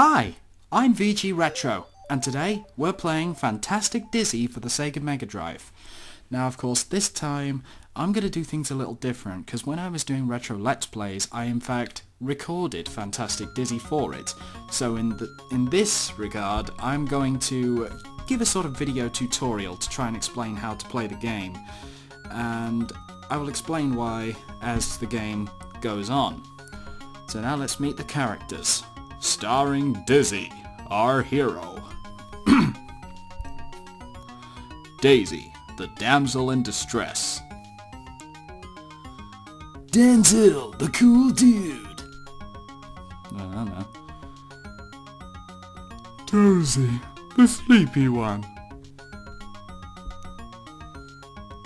Hi, I'm VG Retro, and today we're playing Fantastic Dizzy for the Sega Mega Drive. Now of course this time I'm going to do things a little different, because when I was doing Retro Let's Plays I in fact recorded Fantastic Dizzy for it. So in this regard I'm going to give a sort of video tutorial to try and explain how to play the game, and I will explain why as the game goes on. So now let's meet the characters. Starring Dizzy, our hero. Daisy, the damsel in distress. Denzel, the cool dude. I don't know. Tozy, the sleepy one.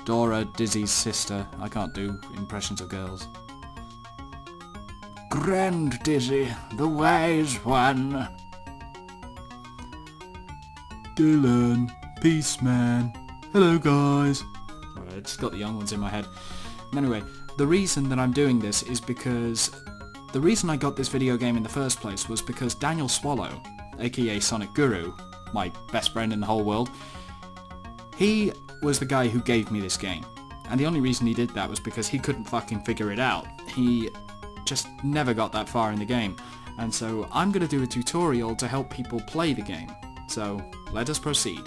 Dora, Dizzy's sister. I can't do impressions of girls. Grand Dizzy, the wise one. Dylan, peace man. Hello guys. Alright, I just got the young ones in my head. Anyway, the reason that I'm doing this is because the reason I got this video game in the first place was because Daniel Swallow, aka Sonic Guru, my best friend in the whole world, he was the guy who gave me this game. And the only reason he did that was because he couldn't fucking figure it out. He just never got that far in the game. And so I'm going to do a tutorial to help people play the game. So let us proceed.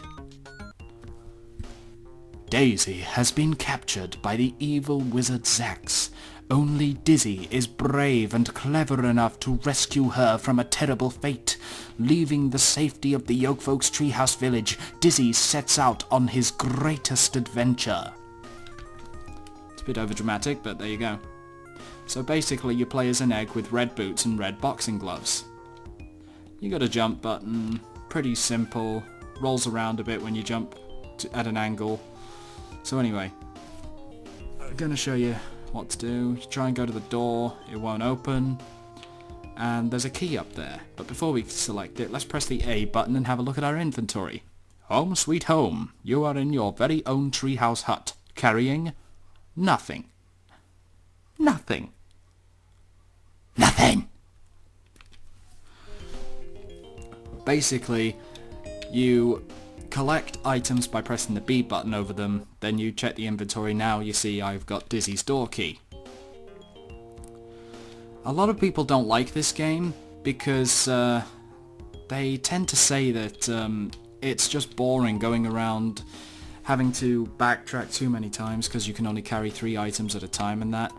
Daisy has been captured by the evil wizard Zax. Only Dizzy is brave and clever enough to rescue her from a terrible fate. Leaving the safety of the Yokefolks Treehouse Village, Dizzy sets out on his greatest adventure. It's a bit overdramatic, but there you go. So basically you play as an egg with red boots and red boxing gloves. You got a jump button, pretty simple, rolls around a bit when you jump at an angle. So anyway, I'm going to show you what to do. You try and go to the door, it won't open, and there's a key up there. But before we select it, let's press the A button and have a look at our inventory. Home sweet home, you are in your very own treehouse hut, carrying nothing. Nothing. Nothing! Basically, you collect items by pressing the B button over them, then you check the inventory. Now you see I've got Dizzy's door key. A lot of people don't like this game because they tend to say that it's just boring going around having to backtrack too many times because you can only carry 3 items at a time and that.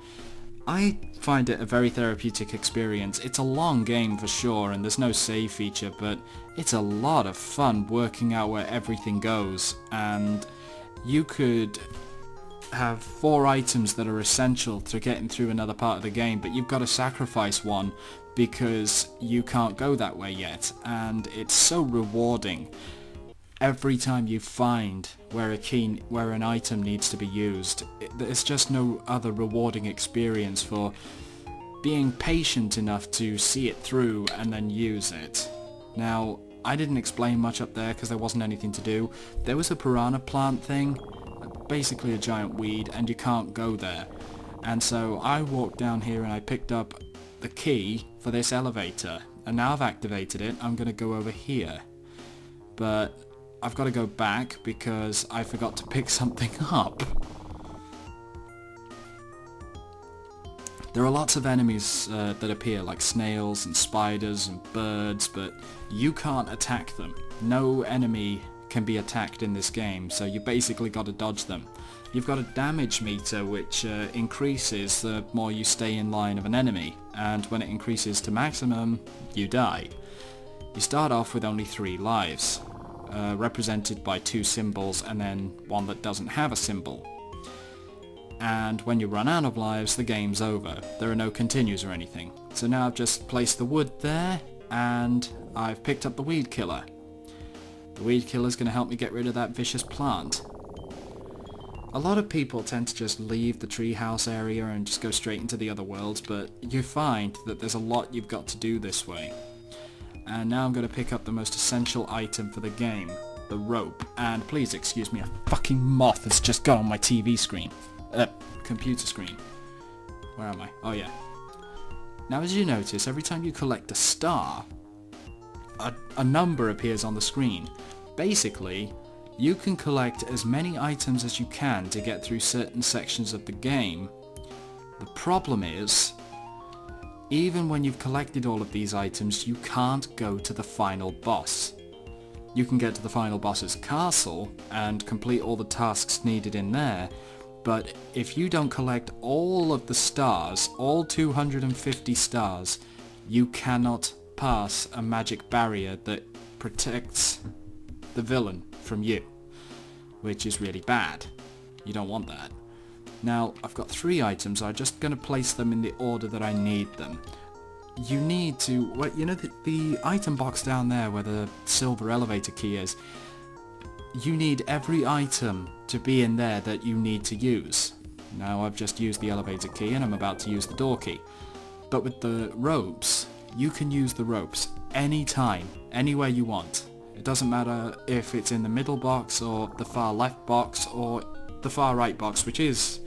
I find it a very therapeutic experience. It's a long game for sure and there's no save feature, but it's a lot of fun working out where everything goes, and you could have 4 items that are essential to getting through another part of the game, but you've got to sacrifice one because you can't go that way yet, and it's so rewarding every time you find where an item needs to be used. There's just no other rewarding experience for being patient enough to see it through and then use it. Now, I didn't explain much up there because there wasn't anything to do. There was a piranha plant thing, basically a giant weed, and you can't go there. And so I walked down here and I picked up the key for this elevator, and now I've activated it. I'm going to go over here, but I've got to go back because I forgot to pick something up. There are lots of enemies that appear, like snails and spiders and birds, but you can't attack them. No enemy can be attacked in this game, so you basically got to dodge them. You've got a damage meter which increases the more you stay in line of an enemy, and when it increases to maximum, you die. You start off with only 3 lives. Represented by 2 symbols and then one that doesn't have a symbol. And when you run out of lives, the game's over. There are no continues or anything. So now I've just placed the wood there and I've picked up the weed killer. The weed killer's going to help me get rid of that vicious plant. A lot of people tend to just leave the treehouse area and just go straight into the other worlds, but you find that there's a lot you've got to do this way. And now I'm going to pick up the most essential item for the game, the rope. And please excuse me, a fucking moth has just got on my TV screen. Computer screen. Where am I? Oh yeah. Now as you notice, every time you collect a star, a number appears on the screen. Basically, you can collect as many items as you can to get through certain sections of the game. The problem is, even when you've collected all of these items, you can't go to the final boss. You can get to the final boss's castle and complete all the tasks needed in there, but if you don't collect all of the stars, all 250 stars, you cannot pass a magic barrier that protects the villain from you, which is really bad. You don't want that. Now, I've got 3 items, I'm just going to place them in the order that I need them. You need to, well, you know the item box down there where the silver elevator key is, you need every item to be in there that you need to use. Now I've just used the elevator key and I'm about to use the door key. But with the ropes, you can use the ropes anytime, anywhere you want. It doesn't matter if it's in the middle box or the far left box or the far right box, which is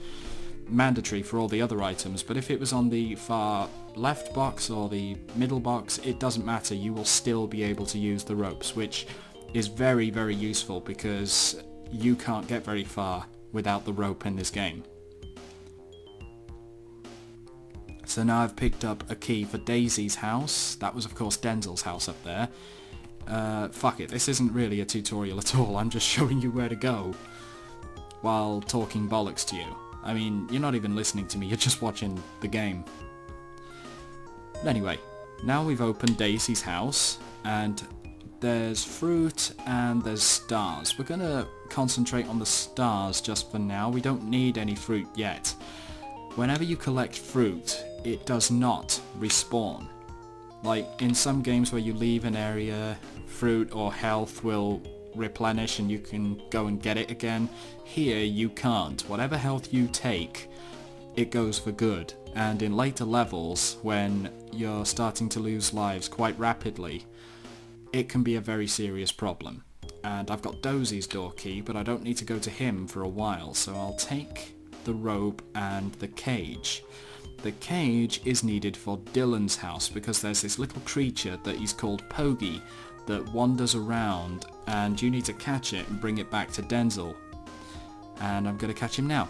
mandatory for all the other items, but if it was on the far left box or the middle box, it doesn't matter, you will still be able to use the ropes, which is very, very useful because you can't get very far without the rope in this game. So now I've picked up a key for Daisy's house. That was of course Denzel's house up there. Fuck it, this isn't really a tutorial at all, I'm just showing you where to go while talking bollocks to you. I mean, you're not even listening to me, you're just watching the game. But anyway, now we've opened Daisy's house, and there's fruit and there's stars. We're gonna concentrate on the stars just for now, we don't need any fruit yet. Whenever you collect fruit, it does not respawn. Like in some games where you leave an area, fruit or health will replenish and you can go and get it again. Here you can't. Whatever health you take, it goes for good. And in later levels, when you're starting to lose lives quite rapidly, it can be a very serious problem. And I've got Daisy's door key, but I don't need to go to him for a while, so I'll take the rope and the cage. The cage is needed for Dylan's house because there's this little creature that he's called Pogi that wanders around and you need to catch it and bring it back to Denzel. And I'm going to catch him now.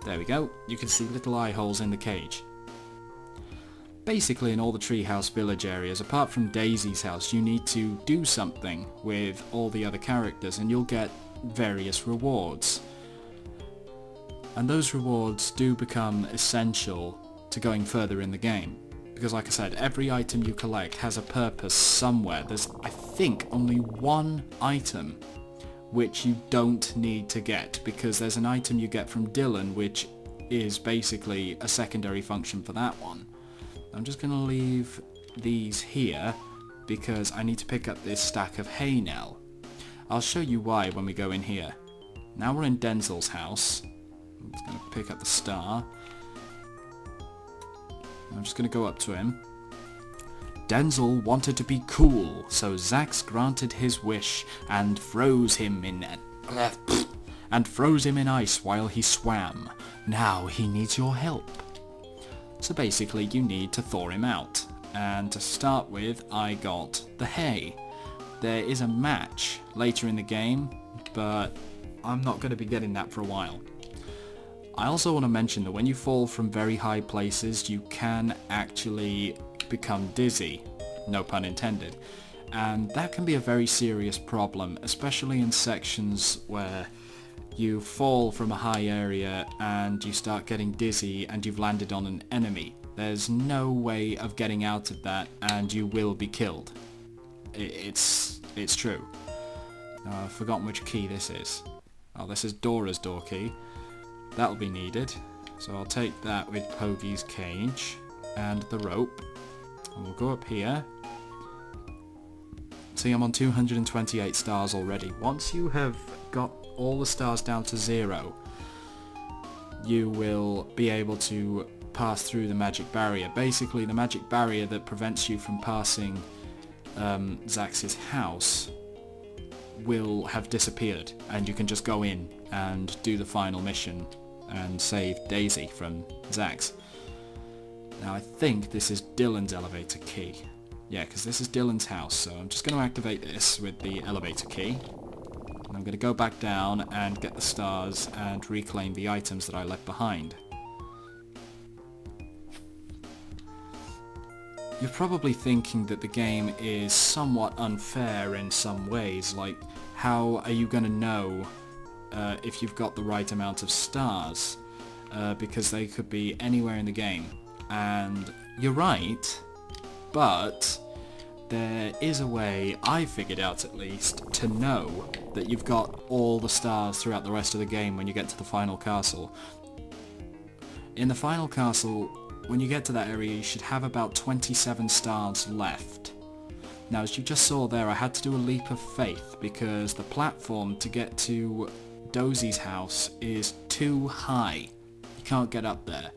There we go. You can see little eye holes in the cage. Basically in all the treehouse village areas, apart from Daisy's house, you need to do something with all the other characters and you'll get various rewards. And those rewards do become essential to going further in the game. Because like I said, every item you collect has a purpose somewhere. There's, I think, only one item which you don't need to get, because there's an item you get from Dylan which is basically a secondary function for that one. I'm just going to leave these here because I need to pick up this stack of hay now. I'll show you why when we go in here. Now we're in Denzel's house. I'm just going to pick up the star. I'm just going to go up to him. Denzel wanted to be cool, so Zax granted his wish and froze him in ice while he swam. Now he needs your help. So basically you need to thaw him out. And to start with, I got the hay. There is a match later in the game, but I'm not going to be getting that for a while. I also want to mention that when you fall from very high places, you can actually become dizzy, no pun intended, and that can be a very serious problem, especially in sections where you fall from a high area and you start getting dizzy and you've landed on an enemy. There's no way of getting out of that and you will be killed. It's true. I've forgotten which key this is. Oh, this is Dora's door key. That'll be needed, so I'll take that with Pogi's cage and the rope, and we'll go up here. See, I'm on 228 stars already. Once you have got all the stars down to 0, you will be able to pass through the magic barrier. Basically, the magic barrier that prevents you from passing Zax's house will have disappeared, and you can just go in and do the final mission and save Daisy from Zax. Now I think this is Dylan's elevator key. Yeah, because this is Dylan's house, so I'm just going to activate this with the elevator key. And I'm going to go back down and get the stars and reclaim the items that I left behind. You're probably thinking that the game is somewhat unfair in some ways, like how are you going to know if you've got the right amount of stars? Because they could be anywhere in the game. And you're right, but there is a way, I figured out at least, to know that you've got all the stars throughout the rest of the game when you get to the final castle. In the final castle, when you get to that area, you should have about 27 stars left. Now, as you just saw there, I had to do a leap of faith because the platform to get to Dozie's house is too high. You can't get up there.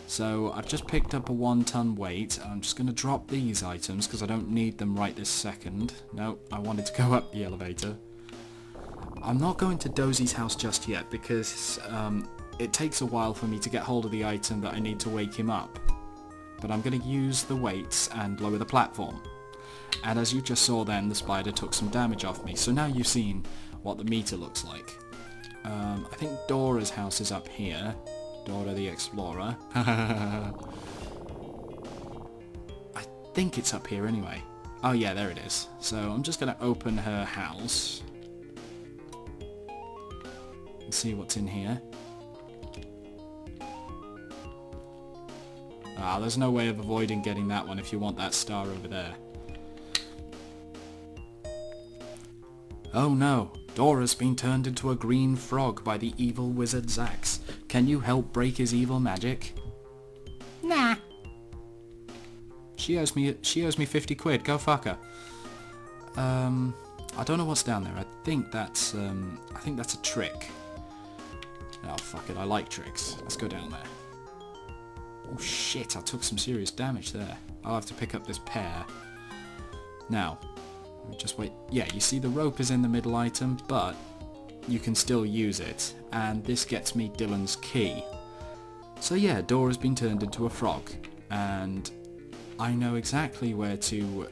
So I've just picked up a 1-ton weight. I'm just going to drop these items because I don't need them right this second. No, I wanted to go up the elevator. I'm not going to Dozie's house just yet because it takes a while for me to get hold of the item that I need to wake him up. But I'm going to use the weights and lower the platform. And as you just saw then, the spider took some damage off me. So now you've seen what the meter looks like. I think Dora's house is up here. Dora the Explorer. I think it's up here anyway. Oh yeah, there it is. So I'm just going to open her house. And see what's in here. Ah, there's no way of avoiding getting that one if you want that star over there. Oh no, Dora's been turned into a green frog by the evil wizard Zax. Can you help break his evil magic? Nah. She owes me 50 quid, go fuck her. I don't know what's down there. I think that's a trick. Oh fuck it, I like tricks. Let's go down there. Oh shit, I took some serious damage there. I'll have to pick up this pear. Now, just wait. Yeah, you see the rope is in the middle item, but you can still use it. And this gets me Dylan's key. So yeah, Dora's been turned into a frog. And I know exactly where to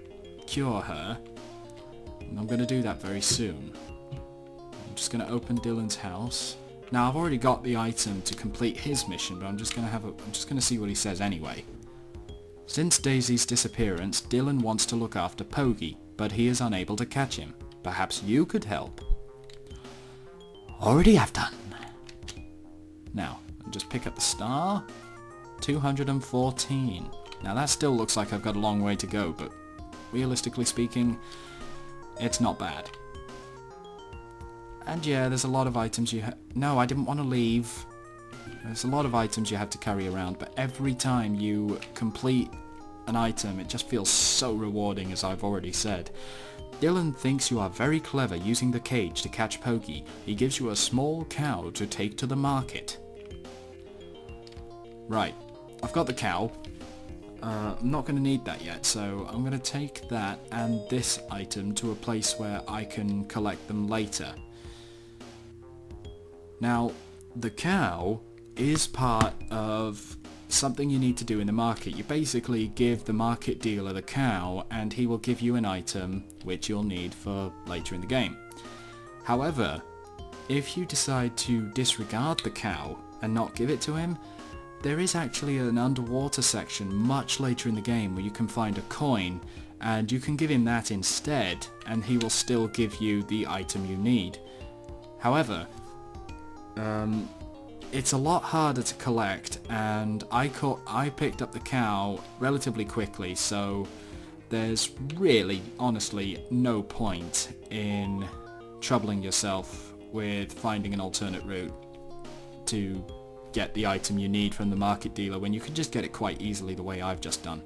cure her. And I'm going to do that very soon. I'm just going to open Dylan's house. Now I've already got the item to complete his mission, but I'm just going to see what he says anyway. Since Daisy's disappearance, Dylan wants to look after Pogie, but he is unable to catch him. Perhaps you could help. Already have done. Now, I'll just pick up the star. 214. Now that still looks like I've got a long way to go, but realistically speaking, it's not bad. And yeah, there's a lot of items you No, I didn't want to leave. There's a lot of items you have to carry around, but every time you complete an item, it just feels so rewarding, as I've already said. Dylan thinks you are very clever using the cage to catch Pogie. He gives you a small cow to take to the market. Right, I've got the cow. I'm not going to need that yet, so I'm going to take that and this item to a place where I can collect them later. Now, the cow is part of something you need to do in the market. You basically give the market dealer the cow and he will give you an item which you'll need for later in the game. However, if you decide to disregard the cow and not give it to him, there is actually an underwater section much later in the game where you can find a coin and you can give him that instead and he will still give you the item you need. However, it's a lot harder to collect and I picked up the cow relatively quickly, so there's really, honestly, no point in troubling yourself with finding an alternate route to get the item you need from the market dealer when you can just get it quite easily the way I've just done.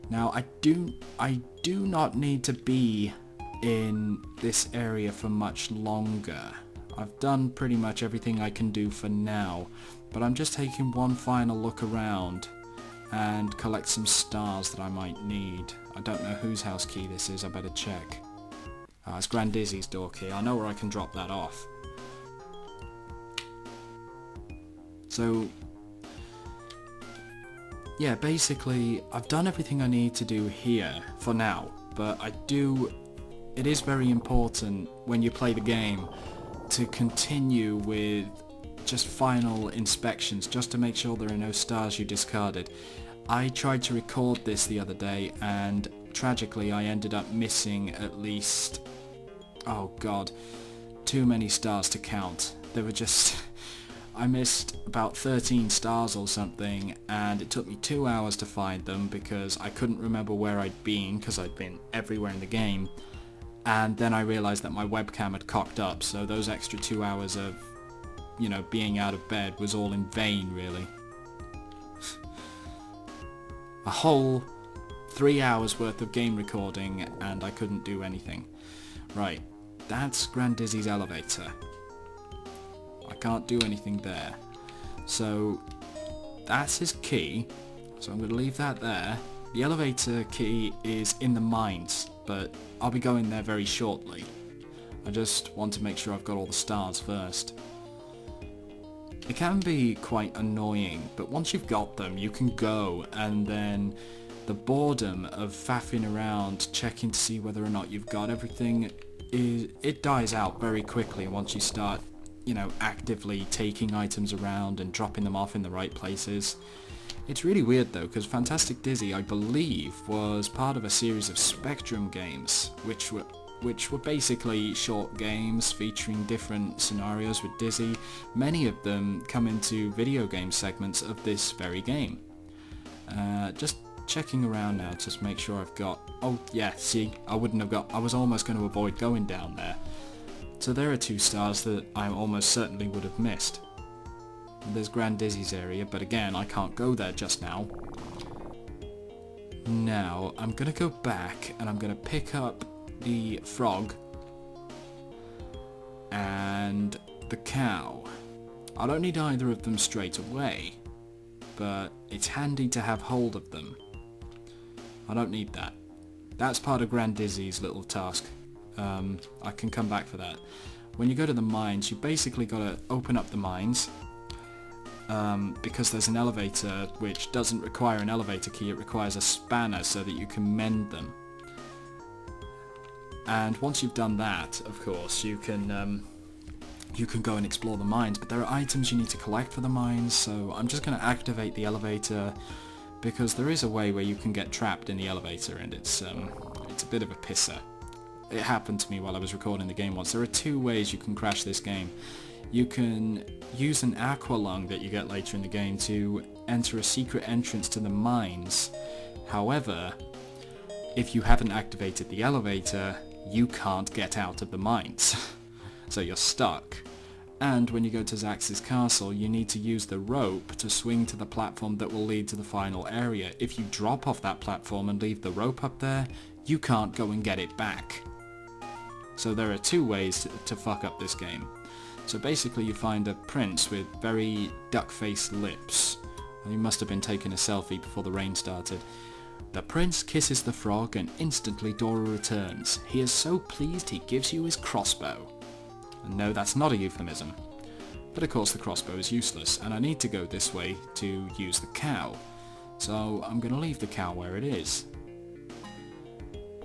Now I do not need to be in this area for much longer. I've done pretty much everything I can do for now, but I'm just taking one final look around and collect some stars that I might need. I don't know whose house key this is, I better check. It's Grandizzy's door key. I know where I can drop that off. So, yeah, basically, I've done everything I need to do here for now, but it is very important when you play the game to continue with just final inspections, just to make sure there are no stars you discarded. I tried to record this the other day, and tragically I ended up missing at least, oh god, too many stars to count. They were just... I missed about 13 stars or something, and it took me 2 hours to find them because I couldn't remember where I'd been, because I'd been everywhere in the game. And then I realised that my webcam had cocked up, so those extra 2 hours of, being out of bed was all in vain, really. A whole 3 hours worth of game recording, and I couldn't do anything. Right, that's Grand Dizzy's elevator. I can't do anything there. So that's his key, so I'm going to leave that there. The elevator key is in the mines, but I'll be going there very shortly. I just want to make sure I've got all the stars first. It can be quite annoying, but once you've got them, you can go, and then the boredom of faffing around, checking to see whether or not you've got everything, it dies out very quickly once you start actively taking items around and dropping them off in the right places. It's really weird though, because Fantastic Dizzy, I believe, was part of a series of Spectrum games, which were basically short games featuring different scenarios with Dizzy. Many of them come into video game segments of this very game. Just checking around now to make sure I've got... Oh yeah, see, I was almost going to avoid going down there. So there are 2 stars that I almost certainly would have missed. There's Grand Dizzy's area, but again, I can't go there just now. Now, I'm going to go back and I'm going to pick up the frog and the cow. I don't need either of them straight away, but it's handy to have hold of them. I don't need that. That's part of Grand Dizzy's little task. I can come back for that. When you go to the mines, you basically got to open up the mines, because there's an elevator which doesn't require an elevator key, it requires a spanner so that you can mend them. And once you've done that, of course, you can go and explore the mines, but there are items you need to collect for the mines, so I'm just going to activate the elevator, because there is a way where you can get trapped in the elevator, and it's a bit of a pisser. It happened to me while I was recording the game once. There are 2 ways you can crash this game. You can use an aqua lung that you get later in the game to enter a secret entrance to the mines. However, if you haven't activated the elevator, you can't get out of the mines. So you're stuck. And when you go to Zax's castle, you need to use the rope to swing to the platform that will lead to the final area. If you drop off that platform and leave the rope up there, you can't go and get it back. So there are 2 ways to fuck up this game. So basically you find a prince with very duck-faced lips. He must have been taking a selfie before the rain started. The prince kisses the frog and instantly Dora returns. He is so pleased he gives you his crossbow. And no, that's not a euphemism. But of course the crossbow is useless, and I need to go this way to use the cow. So I'm going to leave the cow where it is.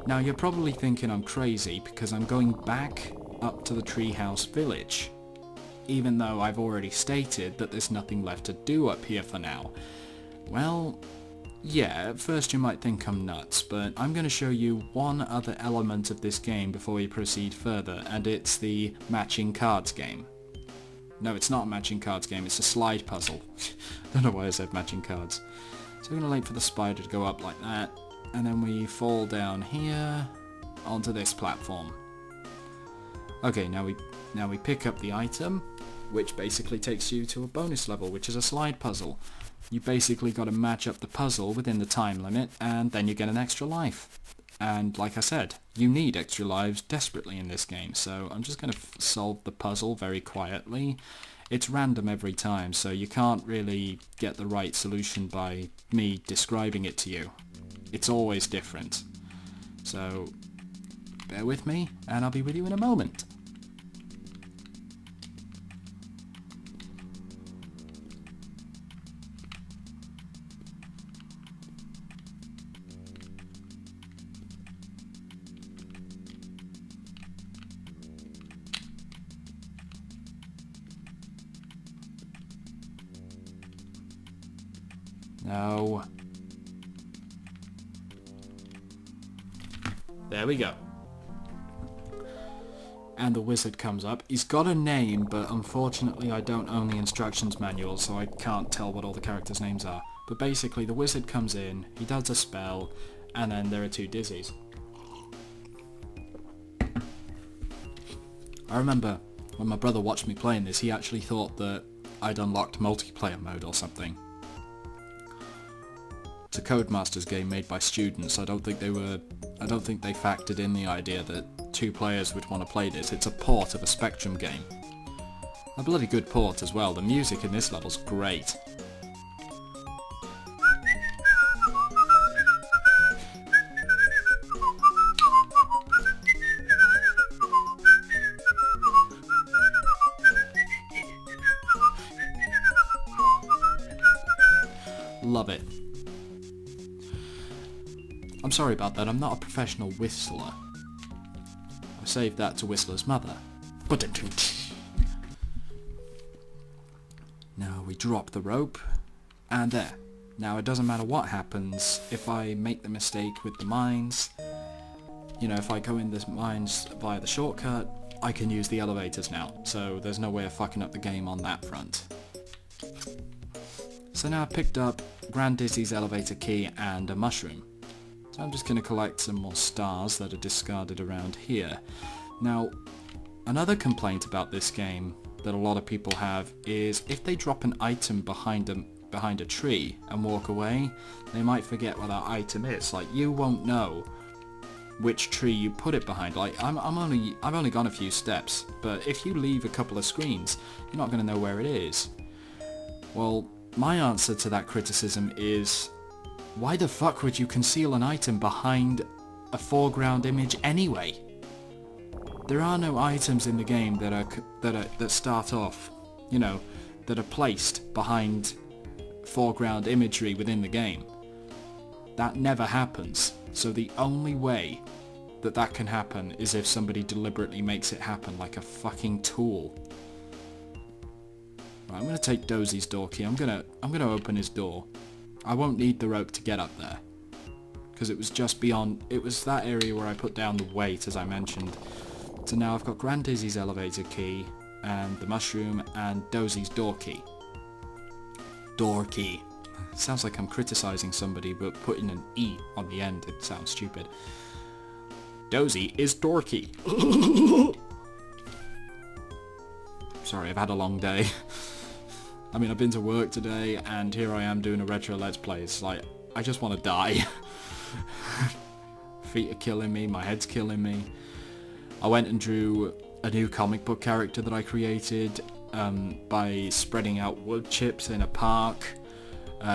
Now you're probably thinking I'm crazy because I'm going back up to the treehouse village, even though I've already stated that there's nothing left to do up here for now. Well, yeah, at first you might think I'm nuts, but I'm going to show you one other element of this game before we proceed further, and it's the matching cards game. No, it's not a matching cards game, it's a slide puzzle. Don't know why I said matching cards. So we're going to wait for the spider to go up like that, and then we fall down here onto this platform. Okay, now we pick up the item, which basically takes you to a bonus level, which is a slide puzzle. You basically got to match up the puzzle within the time limit, and then you get an extra life. And like I said, you need extra lives desperately in this game, so I'm just going to solve the puzzle very quietly. It's random every time, so you can't really get the right solution by me describing it to you. It's always different. So bear with me, and I'll be with you in a moment. No. There we go. And the wizard comes up. He's got a name, but unfortunately I don't own the instructions manual, so I can't tell what all the characters' names are. But basically, the wizard comes in, he does a spell, and then there are two dizzies. I remember when my brother watched me playing this, he actually thought that I'd unlocked multiplayer mode or something. It's a Codemasters game made by students. I don't think they factored in the idea that 2 players would want to play this. It's a port of a Spectrum game. A bloody good port as well. The music in this level's great. Love it. I'm sorry about that, I'm not a professional whistler. I saved that to Whistler's mother. Now we drop the rope, and there. Now it doesn't matter what happens, if I make the mistake with the mines, you know, if I go in the mines via the shortcut, I can use the elevators now, so there's no way of fucking up the game on that front. So now I've picked up Grand Dizzy's elevator key and a mushroom. So I'm just going to collect some more stars that are discarded around here. Now, another complaint about this game that a lot of people have is if they drop an item behind a tree and walk away, they might forget what that item is. Like, you won't know which tree you put it behind. Like, I've only gone a few steps, but if you leave a couple of screens, you're not going to know where it is. Well, my answer to that criticism is, why the fuck would you conceal an item behind a foreground image anyway? There are no items in the game that start off, you know, that are placed behind foreground imagery within the game. That never happens. So the only way that can happen is if somebody deliberately makes it happen like a fucking tool. Right, I'm gonna take Dozy's door key. I'm gonna open his door. I won't need the rope to get up there, because it was just beyond. It was that area where I put down the weight, as I mentioned. So now I've got Grand Dizzy's elevator key, and the mushroom, and Dozy's door key. Door key. Sounds like I'm criticizing somebody, but putting an E on the end, it sounds stupid. Dozy is door key. Sorry, I've had a long day. I mean, I've been to work today, and here I am doing a retro Let's Play. It's like, I just want to die. Feet are killing me, my head's killing me. I went and drew a new comic book character that I created by spreading out wood chips in a park.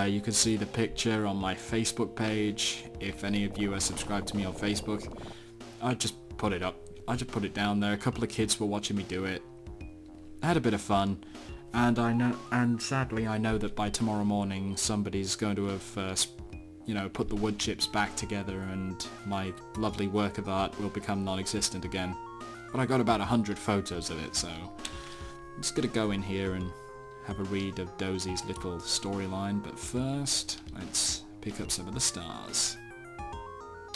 You can see the picture on my Facebook page. If any of you are subscribed to me on Facebook, I just put it up. I just put it down there. A couple of kids were watching me do it. I had a bit of fun. And sadly, I know that by tomorrow morning, somebody's going to have, put the wood chips back together, and my lovely work of art will become non-existent again. But I got about 100 photos of it, so I'm just gonna go in here and have a read of Dozy's little storyline. But first, let's pick up some of the stars.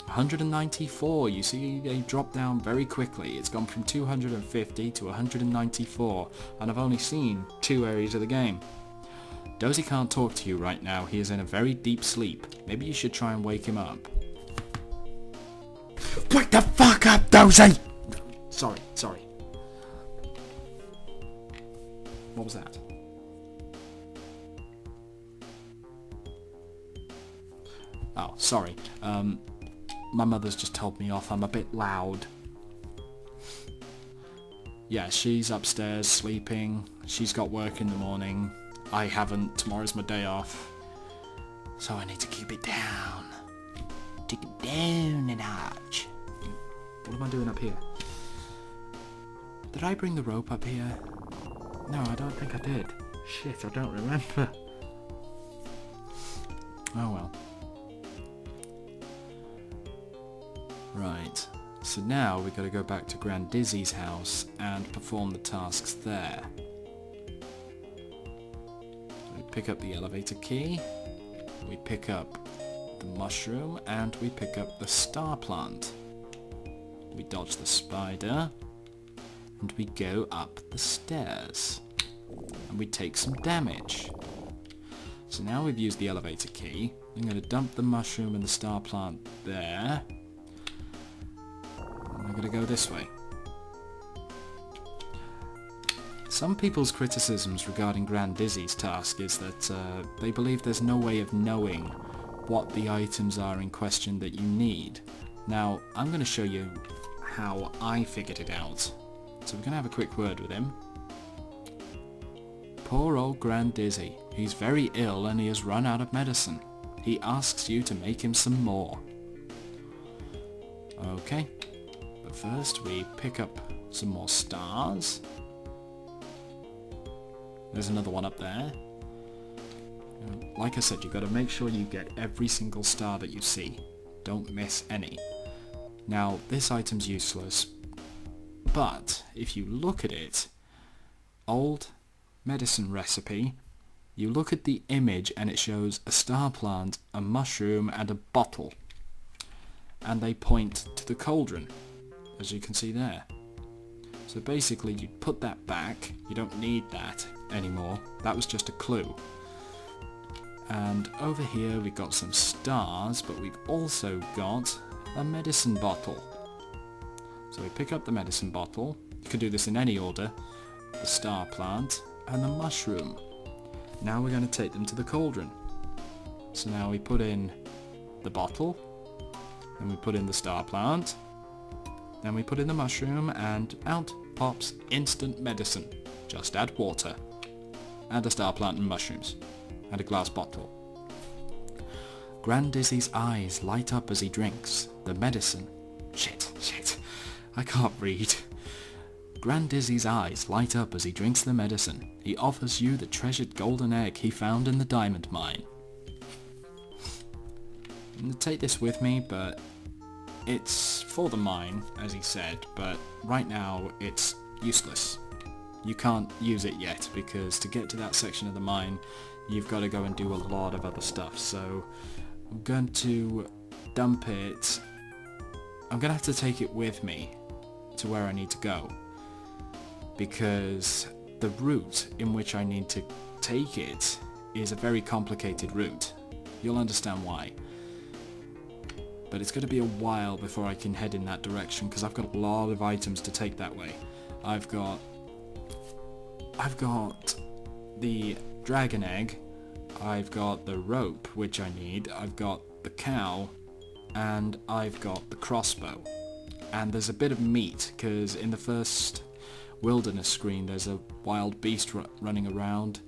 194, you see they drop down very quickly. It's gone from 250 to 194, and I've only seen 2 areas of the game. Dozy can't talk to you right now, he is in a very deep sleep. Maybe you should try and wake him up. Wake the fuck up, Dozy! Sorry. What was that? Oh, sorry. My mother's just told me off. I'm a bit loud. Yeah, she's upstairs sleeping. She's got work in the morning. I haven't. Tomorrow's my day off. So I need to keep it down. Take it down a notch. What am I doing up here? Did I bring the rope up here? No, I don't think I did. Shit, I don't remember. Oh well. Right, so now we gotta go back to Grand Dizzy's house and perform the tasks there. So we pick up the elevator key. we pick up the mushroom and we pick up the star plant. We dodge the spider and we go up the stairs and we take some damage. So now we've used the elevator key. I'm going to dump the mushroom and the star plant there. And I'm going to go this way. Some people's criticisms regarding Grand Dizzy's task is that they believe there's no way of knowing what the items are in question that you need. Now, I'm going to show you how I figured it out. So we're going to have a quick word with him. Poor old Grand Dizzy. He's very ill and he has run out of medicine. He asks you to make him some more. Okay, but first we pick up some more stars. There's another one up there. Like I said, you've got to make sure you get every single star that you see. Don't miss any. Now, this item's useless, but if you look at it, old medicine recipe, you look at the image and it shows a star plant, a mushroom and a bottle. And they point to the cauldron, as you can see there. So basically you put that back, you don't need that anymore, that was just a clue. And over here we've got some stars, but we've also got a medicine bottle. So we pick up the medicine bottle, you can do this in any order, the star plant and the mushroom. Now we're going to take them to the cauldron. So now we put in the bottle, then we put in the star plant, then we put in the mushroom, and out pops instant medicine. Just add water, and a star plant and mushrooms, and a glass bottle. Grand Dizzy's eyes light up as he drinks the medicine. Shit, I can't read. Grand Dizzy's eyes light up as he drinks the medicine. He offers you the treasured golden egg he found in the diamond mine. I'm going to take this with me, but it's for the mine, as he said, but right now it's useless. You can't use it yet, because to get to that section of the mine, you've got to go and do a lot of other stuff, so I'm going to dump it. I'm going to have to take it with me to where I need to go, because the route in which I need to take it is a very complicated route. You'll understand why. But it's going to be a while before I can head in that direction, because I've got a lot of items to take that way. I've got the dragon egg, I've got the rope, which I need, I've got the cow, and I've got the crossbow. And there's a bit of meat, because in the first wilderness screen there's a wild beast running around,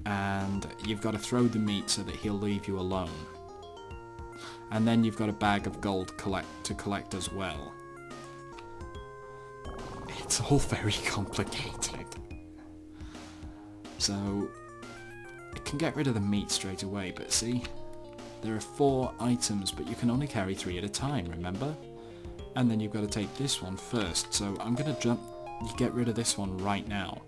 and you've got to throw the meat so that he'll leave you alone. And then you've got a bag of gold to collect as well. It's all very complicated. So, I can get rid of the meat straight away, but see, there are 4 items, but you can only carry 3 at a time, remember? And then you've got to take this one first, so I'm going to get rid of this one right now.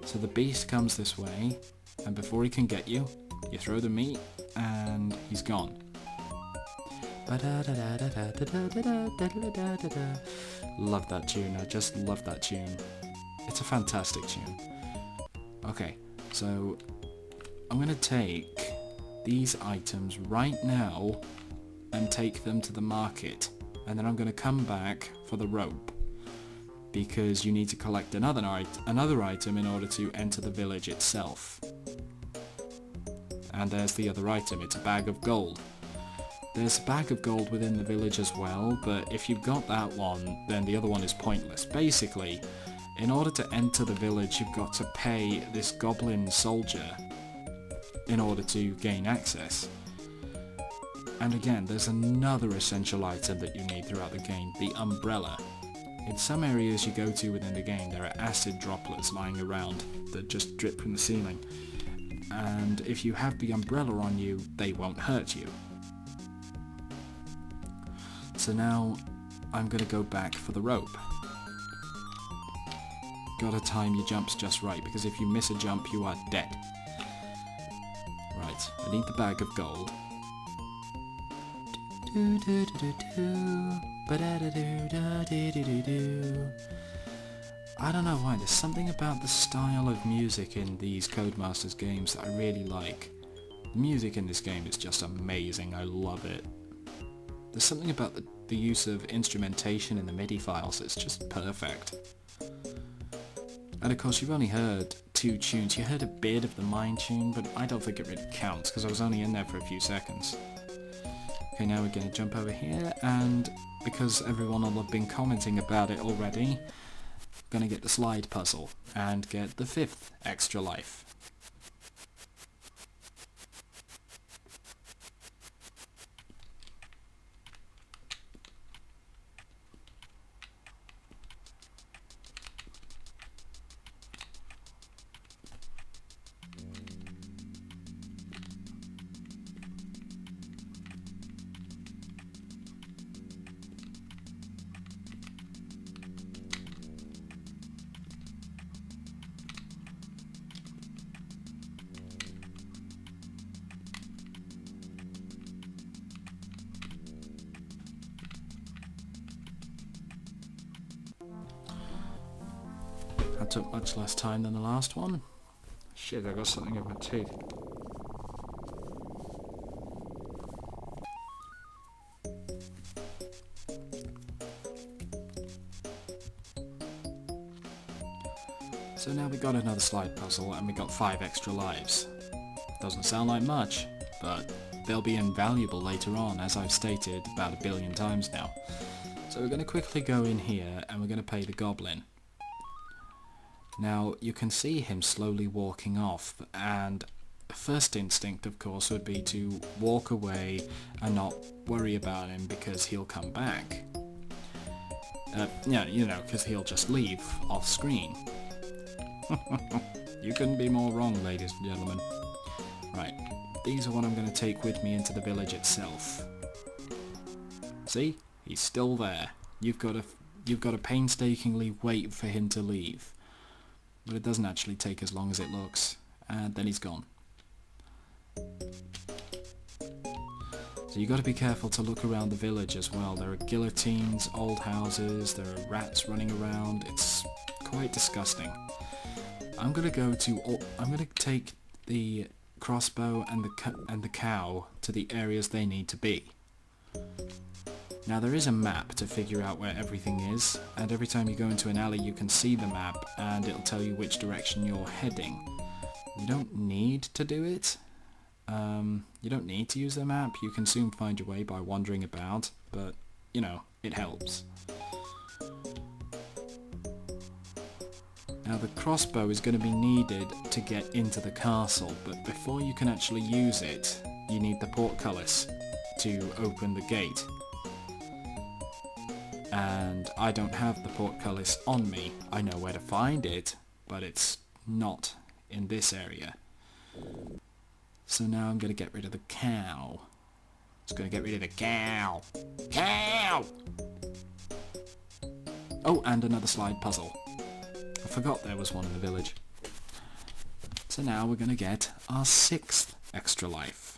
So the beast comes this way, and before he can get you, you throw the meat, and he's gone. Love that tune, I just love that tune. It's a fantastic tune. Okay, so I'm going to take these items right now and take them to the market, and then I'm going to come back for the rope, because you need to collect another item in order to enter the village itself. And there's the other item, it's a bag of gold. There's a bag of gold within the village as well, but if you've got that one, then the other one is pointless. Basically, in order to enter the village, you've got to pay this goblin soldier in order to gain access. And again, there's another essential item that you need throughout the game, the umbrella. In some areas you go to within the game, there are acid droplets lying around that just drip from the ceiling. And if you have the umbrella on you, they won't hurt you. So now I'm going to go back for the rope. Gotta time your jumps just right, because if you miss a jump you are dead. beneath the bag of gold. I don't know why, there's something about the style of music in these Codemasters games that I really like. The music in this game is just amazing, I love it. There's something about the use of instrumentation in the MIDI files that's just perfect. And of course you've only heard 2 tunes. You heard a bit of the mine tune, but I don't think it really counts because I was only in there for a few seconds. Okay, now we're going to jump over here, and because everyone will have been commenting about it already, I'm going to get the slide puzzle and get the 5th extra life. That took much less time than the last one. Shit, I got something in my teeth. So now we got another slide puzzle and we got 5 extra lives. Doesn't sound like much, but they'll be invaluable later on, as I've stated about 1 billion times now. So we're going to quickly go in here and we're going to pay the goblin. Now you can see him slowly walking off, and the first instinct of course would be to walk away and not worry about him because he'll come back. Yeah, you know, because he'll just leave off screen. You couldn't be more wrong, ladies and gentlemen. Right, these are what I'm going to take with me into the village itself. See? He's still there. You've got to painstakingly wait for him to leave. But it doesn't actually take as long as it looks. And then he's gone. So you got to be careful to look around the village as well. There are guillotines, old houses, there are rats running around. It's quite disgusting. I'm going to take the crossbow and the cow to the areas they need to be. Now there is a map to figure out where everything is, and every time you go into an alley you can see the map and it'll tell you which direction you're heading. You don't need to do it. You don't need to use the map. You can soon find your way by wandering about, but you know, it helps. Now the crossbow is going to be needed to get into the castle, but before you can actually use it, you need the portcullis to open the gate. And I don't have the portcullis on me. I know where to find it, but it's not in this area. So now I'm going to get rid of the cow. Just going to get rid of the cow. Cow! Oh, and another slide puzzle. I forgot there was one in the village. So now we're going to get our 6th extra life.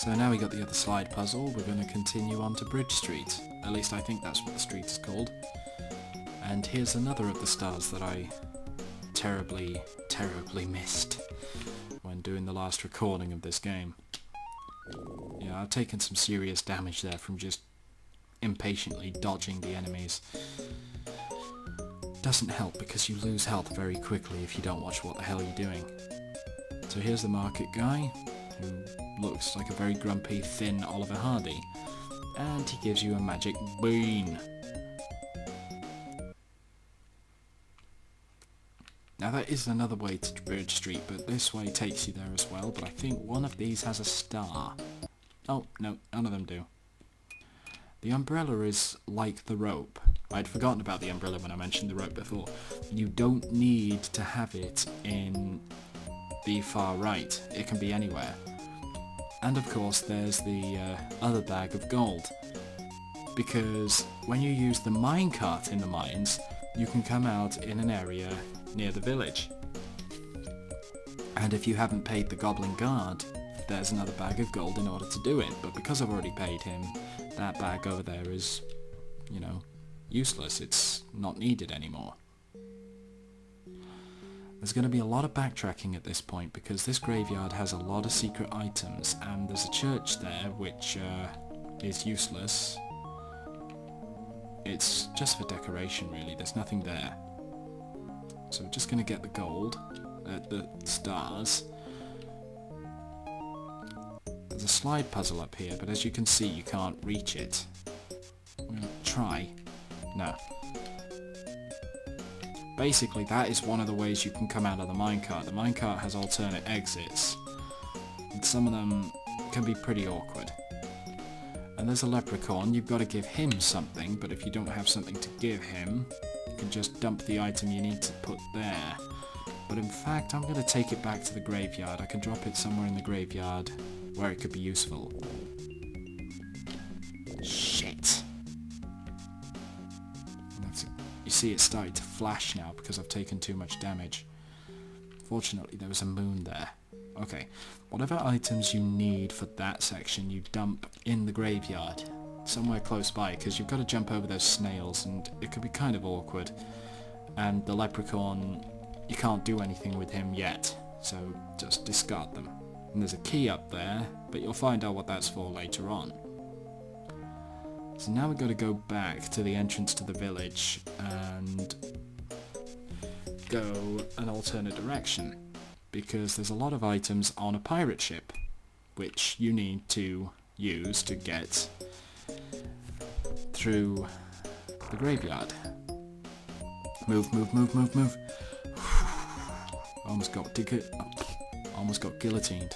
So now we got the other slide puzzle, we're going to continue on to Bridge Street. At least I think that's what the street is called. And here's another of the stars that I terribly, terribly missed when doing the last recording of this game. Yeah, I've taken some serious damage there from just impatiently dodging the enemies. Doesn't help because you lose health very quickly if you don't watch what the hell you're doing. So here's the market guy, who looks like a very grumpy, thin Oliver Hardy, and he gives you a magic bean. Now that is another way to Bridge Street, but this way takes you there as well, but I think one of these has a star. Oh, no, none of them do. The umbrella is like the rope. I'd forgotten about the umbrella when I mentioned the rope before. You don't need to have it in the far right. It can be anywhere. And of course there's the other bag of gold. Because when you use the minecart in the mines, you can come out in an area near the village. And if you haven't paid the goblin guard, there's another bag of gold in order to do it. But because I've already paid him, that bag over there is, you know, useless. It's not needed anymore. There's going to be a lot of backtracking at this point because this graveyard has a lot of secret items, and there's a church there which is useless. It's just for decoration really, there's nothing there. So we're just going to get the gold, the stars. There's a slide puzzle up here, but as you can see you can't reach it. We'll try. No. Basically that is one of the ways you can come out of the minecart. The minecart has alternate exits, and some of them can be pretty awkward. And there's a leprechaun, you've got to give him something, but if you don't have something to give him, you can just dump the item you need to put there. But in fact I'm going to take it back to the graveyard. I can drop it somewhere in the graveyard where it could be useful. Shit! You see it's starting to flash now because I've taken too much damage. Fortunately there was a moon there. Okay, whatever items you need for that section you dump in the graveyard. Somewhere close by, because you've got to jump over those snails and it could be kind of awkward. And the leprechaun, you can't do anything with him yet, so just discard them. And there's a key up there, but you'll find out what that's for later on. So now we've got to go back to the entrance to the village and go an alternate direction, because there's a lot of items on a pirate ship which you need to use to get through the graveyard. Move, move, move, move, move. Almost got guillotined.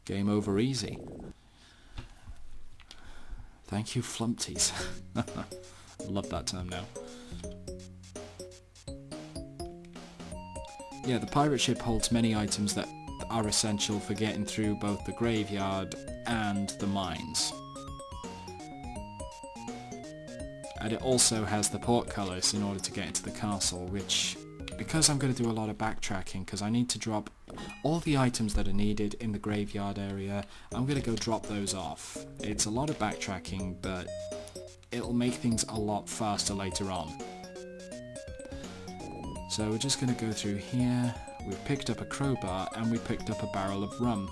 Game over easy. Thank you, flumpties. I love that term now. Yeah, the pirate ship holds many items that are essential for getting through both the graveyard and the mines. And it also has the portcullis in order to get into the castle, which, because I'm going to do a lot of backtracking, because I need to drop all the items that are needed in the graveyard area, I'm going to go drop those off. It's a lot of backtracking, but it'll make things a lot faster later on. So we're just going to go through here. We've picked up a crowbar and we picked up a barrel of rum.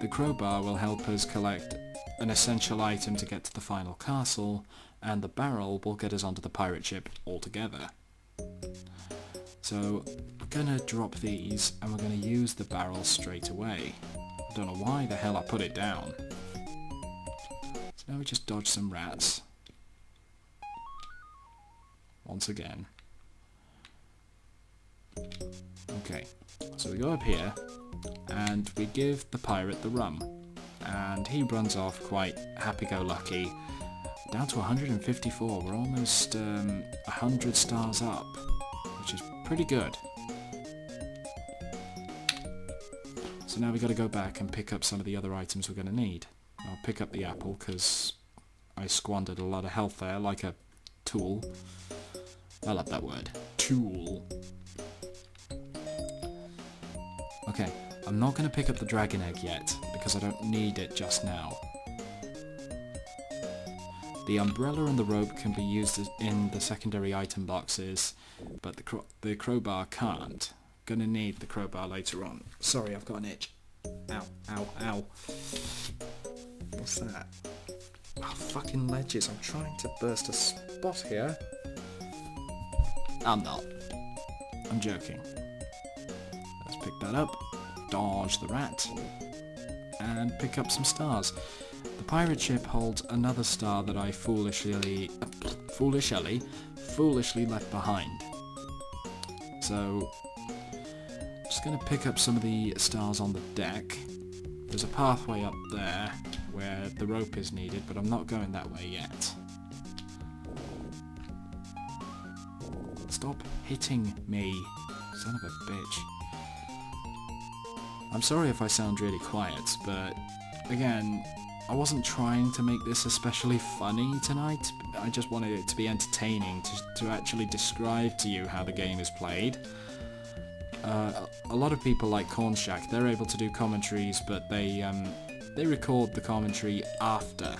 The crowbar will help us collect an essential item to get to the final castle, and the barrel will get us onto the pirate ship altogether. So we're going to drop these and we're going to use the barrel straight away. I don't know why the hell I put it down. So now we just dodge some rats. Once again. Okay, so we go up here and we give the pirate the rum, and he runs off quite happy-go-lucky. Down to 154, we're almost 100 stars up, which is pretty good. So now we've got to go back and pick up some of the other items we're going to need. I'll pick up the apple because I squandered a lot of health there like a tool. I love that word. Tool. Okay, I'm not going to pick up the dragon egg yet, because I don't need it just now. The umbrella and the rope can be used in the secondary item boxes, but the crowbar can't. Gonna need the crowbar later on. Sorry, I've got an itch. Ow, ow, ow. What's that? Oh, fucking ledges. I'm trying to burst a spot here. I'm not. I'm joking. Let's pick that up. Dodge the rat. And pick up some stars. The pirate ship holds another star that I foolishly left behind. So, just going to pick up some of the stars on the deck. There's a pathway up there where the rope is needed, but I'm not going that way yet. Stop hitting me, son of a bitch. I'm sorry if I sound really quiet, but again, I wasn't trying to make this especially funny tonight. I just wanted it to be entertaining, to actually describe to you how the game is played. A lot of people like Corn Shack, they're able to do commentaries, but they record the commentary after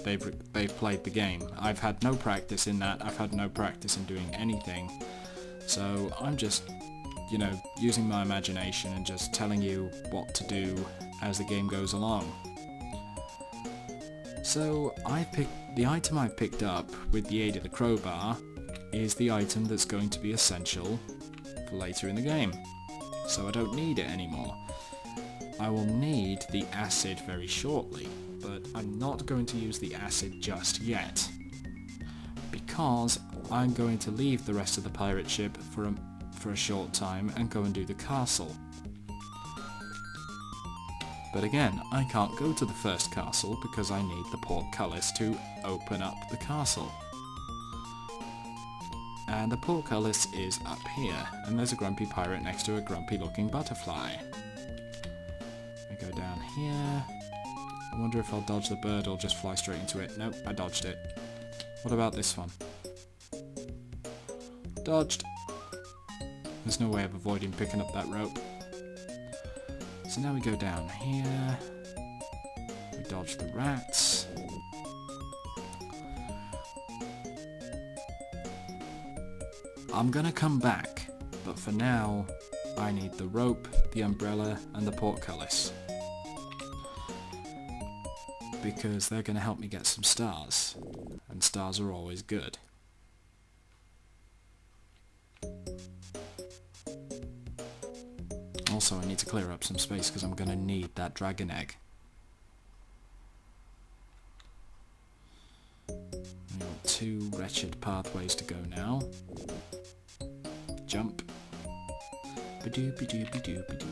they've played the game. I've had no practice in that. I've had no practice in doing anything. So I'm just, you know, using my imagination and just telling you what to do as the game goes along. So the item I've picked up with the aid of the crowbar is the item that's going to be essential for later in the game. So I don't need it anymore. I will need the acid very shortly, but I'm not going to use the acid just yet, because I'm going to leave the rest of the pirate ship for a short time and go and do the castle. But again, I can't go to the first castle because I need the portcullis to open up the castle. And the portcullis is up here, and there's a grumpy pirate next to a grumpy looking butterfly. We go down here. I wonder if I'll dodge the bird or just fly straight into it. Nope, I dodged it. What about this one? Dodged. There's no way of avoiding picking up that rope. So now we go down here. We dodge the rats. I'm gonna come back, but for now, I need the rope, the umbrella, and the portcullis. Because they're gonna help me get some stars, and stars are always good. Also, I need to clear up some space because I'm gonna need that dragon egg. We've got 2 wretched pathways to go now. Jump. Ba-doo, ba-doo, ba-doo, ba-doo.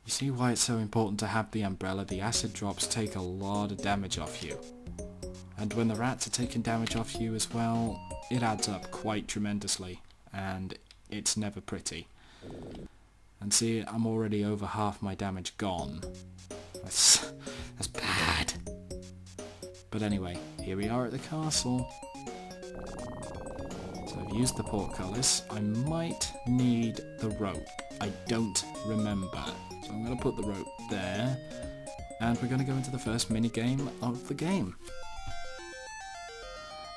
You see why it's so important to have the umbrella? The acid drops take a lot of damage off you. And when the rats are taking damage off you as well, it adds up quite tremendously, and it's never pretty. And see, I'm already over half my damage gone. That's bad. But anyway, here we are at the castle. So I've used the portcullis. I might need the rope. I don't remember. So I'm going to put the rope there, and we're going to go into the first mini-game of the game.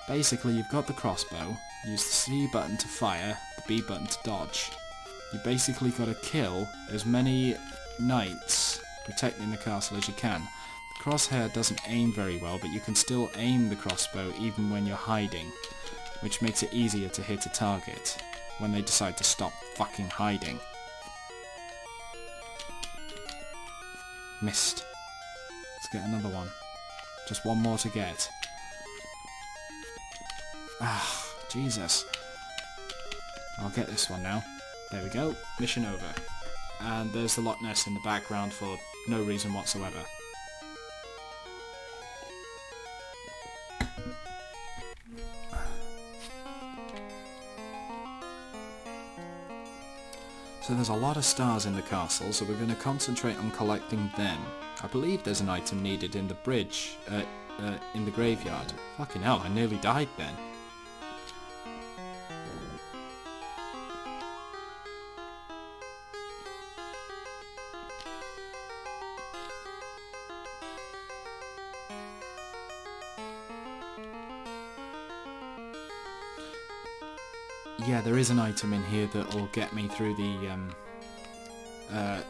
Basically, you've got the crossbow, use the C button to fire, the B button to dodge. You basically got to kill as many knights protecting the castle as you can. The crosshair doesn't aim very well, but you can still aim the crossbow even when you're hiding, which makes it easier to hit a target when they decide to stop fucking hiding. Missed. Let's get another one. Just one more to get. Ah, Jesus. I'll get this one now. There we go. Mission over. And there's the Loch Ness in the background for no reason whatsoever. So there's a lot of stars in the castle, so we're going to concentrate on collecting them. I believe there's an item needed in the bridge, in the graveyard. Fucking hell, I nearly died then. yeah, there is an item in here that will get me through the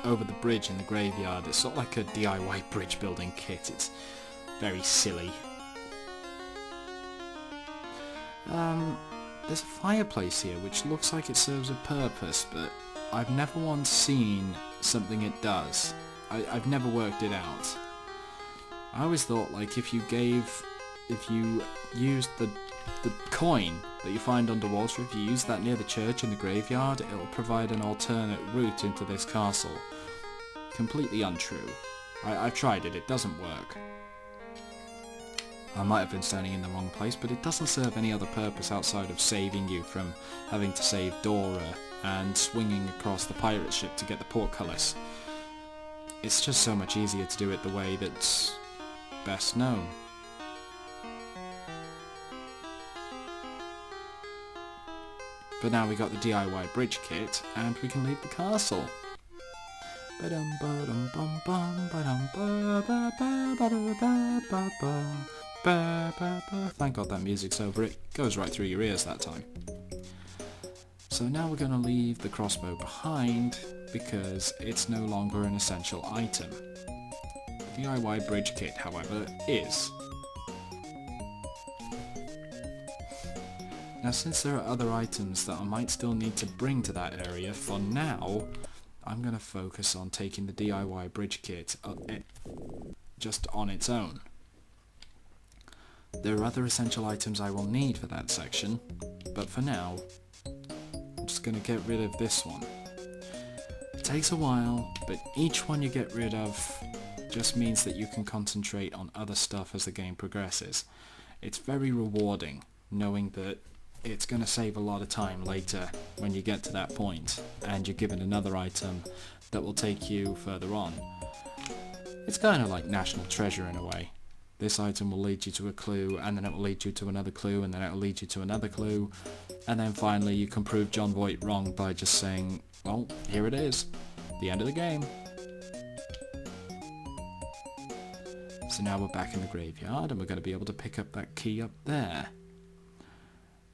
over the bridge in the graveyard. It's sort of like a DIY bridge building kit. It's very silly. There's a fireplace here which looks like it serves a purpose, but I've never once seen something it does. I've never worked it out. I always thought, like, if you used the coin that you find underwater, if you use that near the church in the graveyard, it'll provide an alternate route into this castle. Completely untrue. I've tried it, it doesn't work. I might have been standing in the wrong place, but it doesn't serve any other purpose outside of saving you from having to save Dora and swinging across the pirate ship to get the portcullis. It's just so much easier to do it the way that's best known. But now we got the DIY bridge kit, and we can leave the castle. Thank God that music's over. It goes right through your ears that time. So now we're going to leave the crossbow behind because it's no longer an essential item. The DIY bridge kit, however, is. Now, since there are other items that I might still need to bring to that area, for now, I'm going to focus on taking the DIY bridge kit just on its own. There are other essential items I will need for that section, but for now, I'm just going to get rid of this one. It takes a while, but each one you get rid of just means that you can concentrate on other stuff as the game progresses. It's very rewarding knowing that it's going to save a lot of time later when you get to that point and you're given another item that will take you further on. It's kind of like National Treasure in a way. This item will lead you to a clue, and then it will lead you to another clue, and then it will lead you to another clue, and then finally you can prove John Voight wrong by just saying, well, here it is, the end of the game. So now we're back in the graveyard, and we're going to be able to pick up that key up there.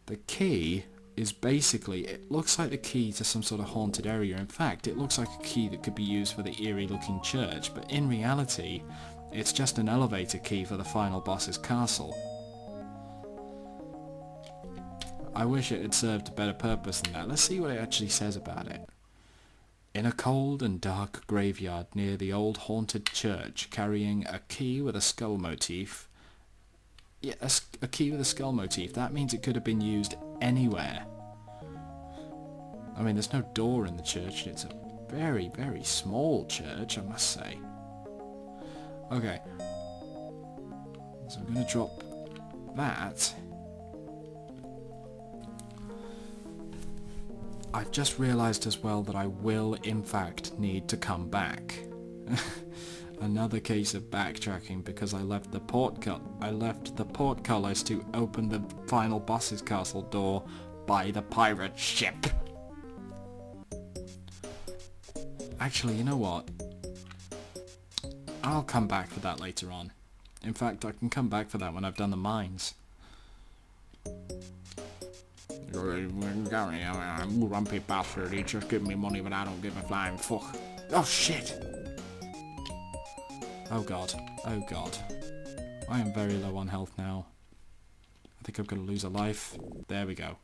The key is basically, it looks like the key to some sort of haunted area. In fact, it looks like a key that could be used for the eerie looking church, but in reality, it's just an elevator key for the final boss's castle. I wish it had served a better purpose than that. Let's see what it actually says about it. In a cold and dark graveyard near the old haunted church, carrying a key with a skull motif. Yeah, a key with a skull motif. That means it could have been used anywhere. I mean, there's no door in the church. It's a very, very small church, I must say. Okay. So I'm going to drop that. I've just realised as well that I will, in fact, need to come back. Another case of backtracking because I left the portcullis to open the final boss's castle door by the pirate ship. Actually, you know what? I'll come back for that later on. In fact, I can come back for that when I've done the mines. Grumpy bastard, he just give me money but I don't give a flying fuck. Oh shit! Oh god. Oh god. I am very low on health now. I think I'm going to lose a life. There we go.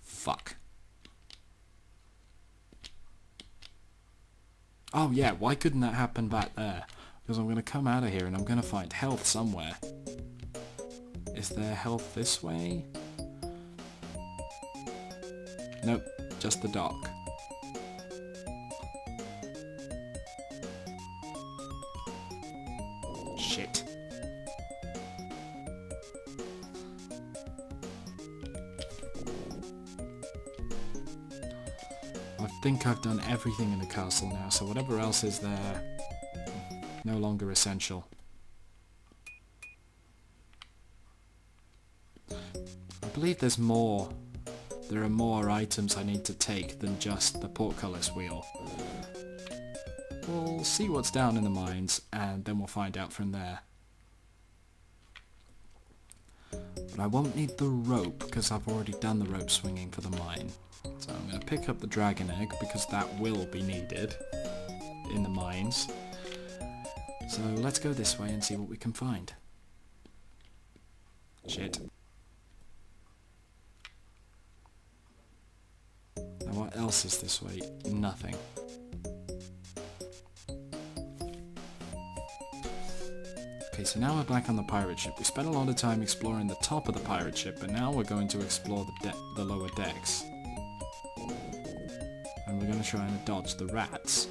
Fuck. Oh yeah, why couldn't that happen back there? Because I'm going to come out of here and I'm going to find health somewhere. Is there health this way? Nope, just the dock. Shit. I think I've done everything in the castle now, so whatever else is there, no longer essential. I believe there's more. There are more items I need to take than just the portcullis wheel. We'll see what's down in the mines, and then we'll find out from there. But I won't need the rope because I've already done the rope swinging for the mine. So I'm going to pick up the dragon egg because that will be needed in the mines. So let's go this way and see what we can find. Shit. Now what else is this way? Nothing. Okay, so now we're back on the pirate ship. We spent a lot of time exploring the top of the pirate ship, but now we're going to explore the lower decks. And we're going to try and dodge the rats.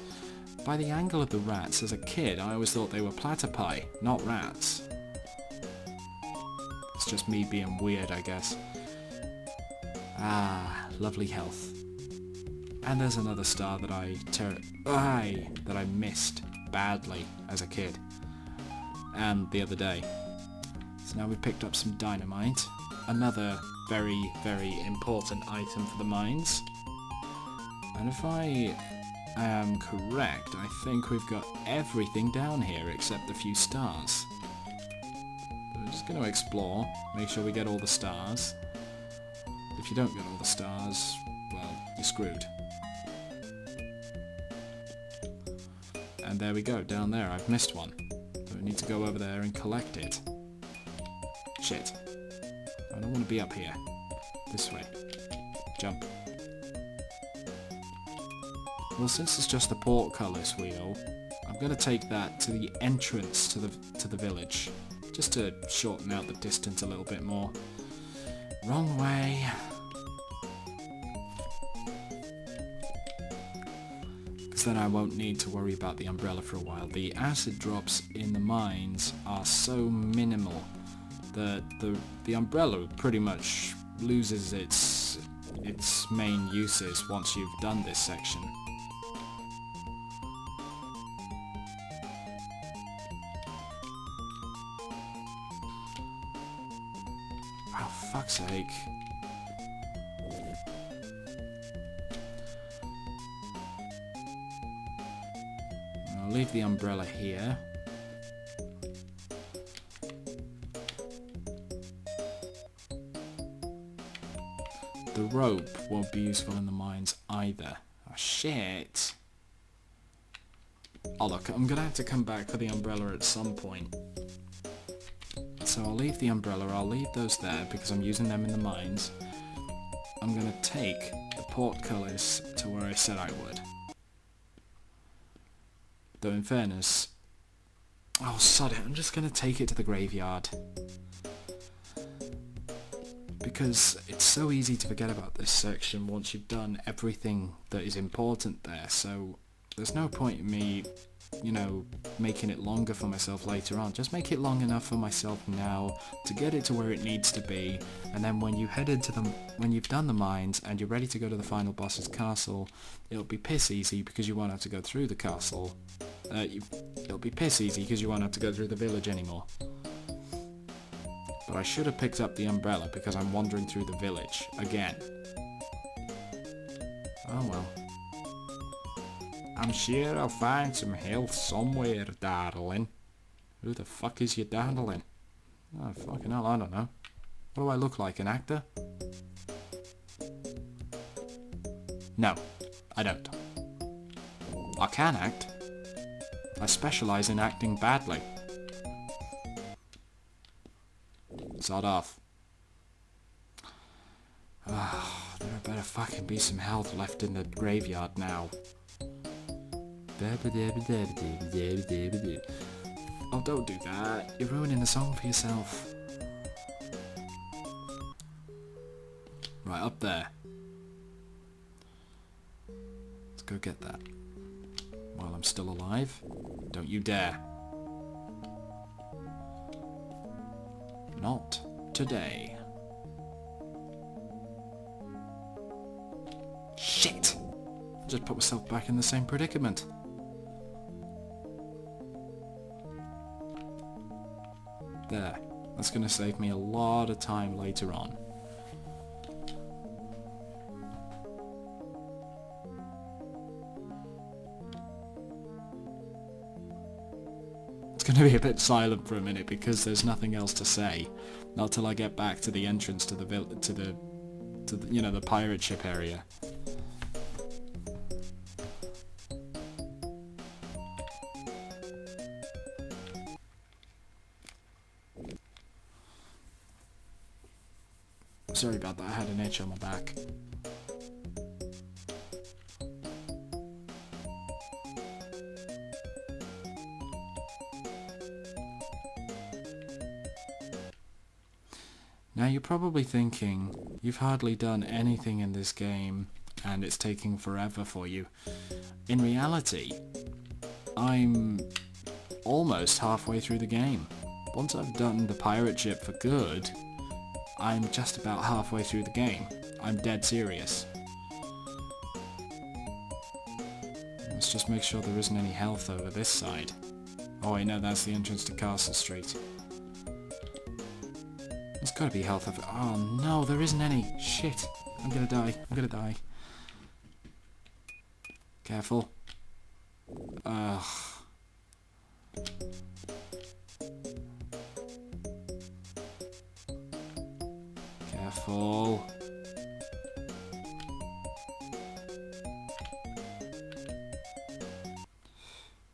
By the angle of the rats, as a kid, I always thought they were platypi, not rats. It's just me being weird, I guess. Ah, lovely health. And there's another star that I missed badly as a kid. And the other day. So now we've picked up some dynamite. Another very, very important item for the mines. And if I am correct, I think we've got everything down here except a few stars. So we're just going to explore, make sure we get all the stars. If you don't get all the stars, well, you're screwed. And there we go, down there, I've missed one. So we need to go over there and collect it. Shit. I don't want to be up here. This way. Jump. Well, since it's just the portcullis wheel, I'm going to take that to the entrance to the village. Just to shorten out the distance a little bit more. Wrong way. Then I won't need to worry about the umbrella for a while. The acid drops in the mines are so minimal that the umbrella pretty much loses its main uses once you've done this section. Oh, fuck's sake. I'll leave the umbrella here. The rope won't be useful in the mines either. Oh shit. Oh look, I'm gonna have to come back for the umbrella at some point. So I'll leave the umbrella, I'll leave those there because I'm using them in the mines. I'm gonna take the portcullis to where I said I would. Though in fairness... Oh, sod it, I'm just going to take it to the graveyard. Because it's so easy to forget about this section once you've done everything that is important there, so there's no point in me, you know, making it longer for myself later on. Just make it long enough for myself now to get it to where it needs to be, and then when you head into them, when you've done the mines and you're ready to go to the final boss's castle, it'll be piss easy because you won't have to go through the castle. It'll be piss easy because you won't have to go through the village anymore. But I should have picked up the umbrella because I'm wandering through the village again. Oh well. I'm sure I'll find some health somewhere, darling. Who the fuck is your darling? Oh, fucking hell, I don't know. What do I look like, an actor? No, I don't. I can act. I specialise in acting badly. Sod off. Oh, there better fucking be some health left in the graveyard now. Oh, don't do that. You're ruining the song for yourself. Right, up there. Let's go get that. While I'm still alive. Don't you dare. Not today. Shit! I just put myself back in the same predicament. There. That's going to save me a lot of time later on. It's going to be a bit silent for a minute because there's nothing else to say. Not till I get back to the entrance to the you know, the pirate ship area. Sorry about that, I had an itch on my back. Now you're probably thinking, you've hardly done anything in this game and it's taking forever for you. In reality, I'm almost halfway through the game. Once I've done the pirate ship for good, I'm just about halfway through the game. I'm dead serious. Let's just make sure there isn't any health over this side. Oh wait, no, that's the entrance to Castle Street. There's gotta be health over... Oh no, there isn't any. Shit. I'm gonna die. I'm gonna die. Careful. Ugh. Careful.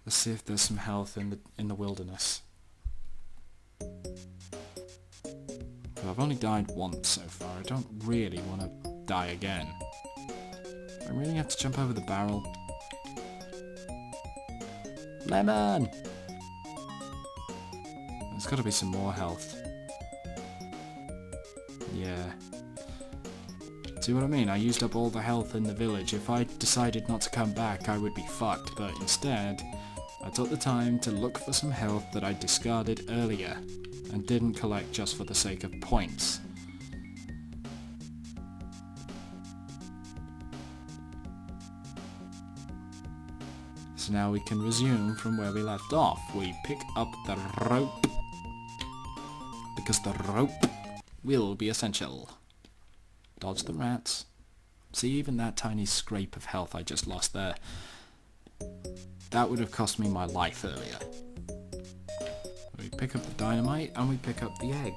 Let's see if there's some health in the wilderness. I've only died once so far. I don't really want to die again. I really have to jump over the barrel. Lemon! There's got to be some more health. Yeah. See what I mean? I used up all the health in the village. If I decided not to come back, I would be fucked. But instead, I took the time to look for some health that I discarded earlier and didn't collect just for the sake of points. So now we can resume from where we left off. We pick up the rope, because the rope will be essential. Dodge the rats. See, even that tiny scrape of health I just lost there, that would have cost me my life earlier. We pick up the dynamite and we pick up the egg.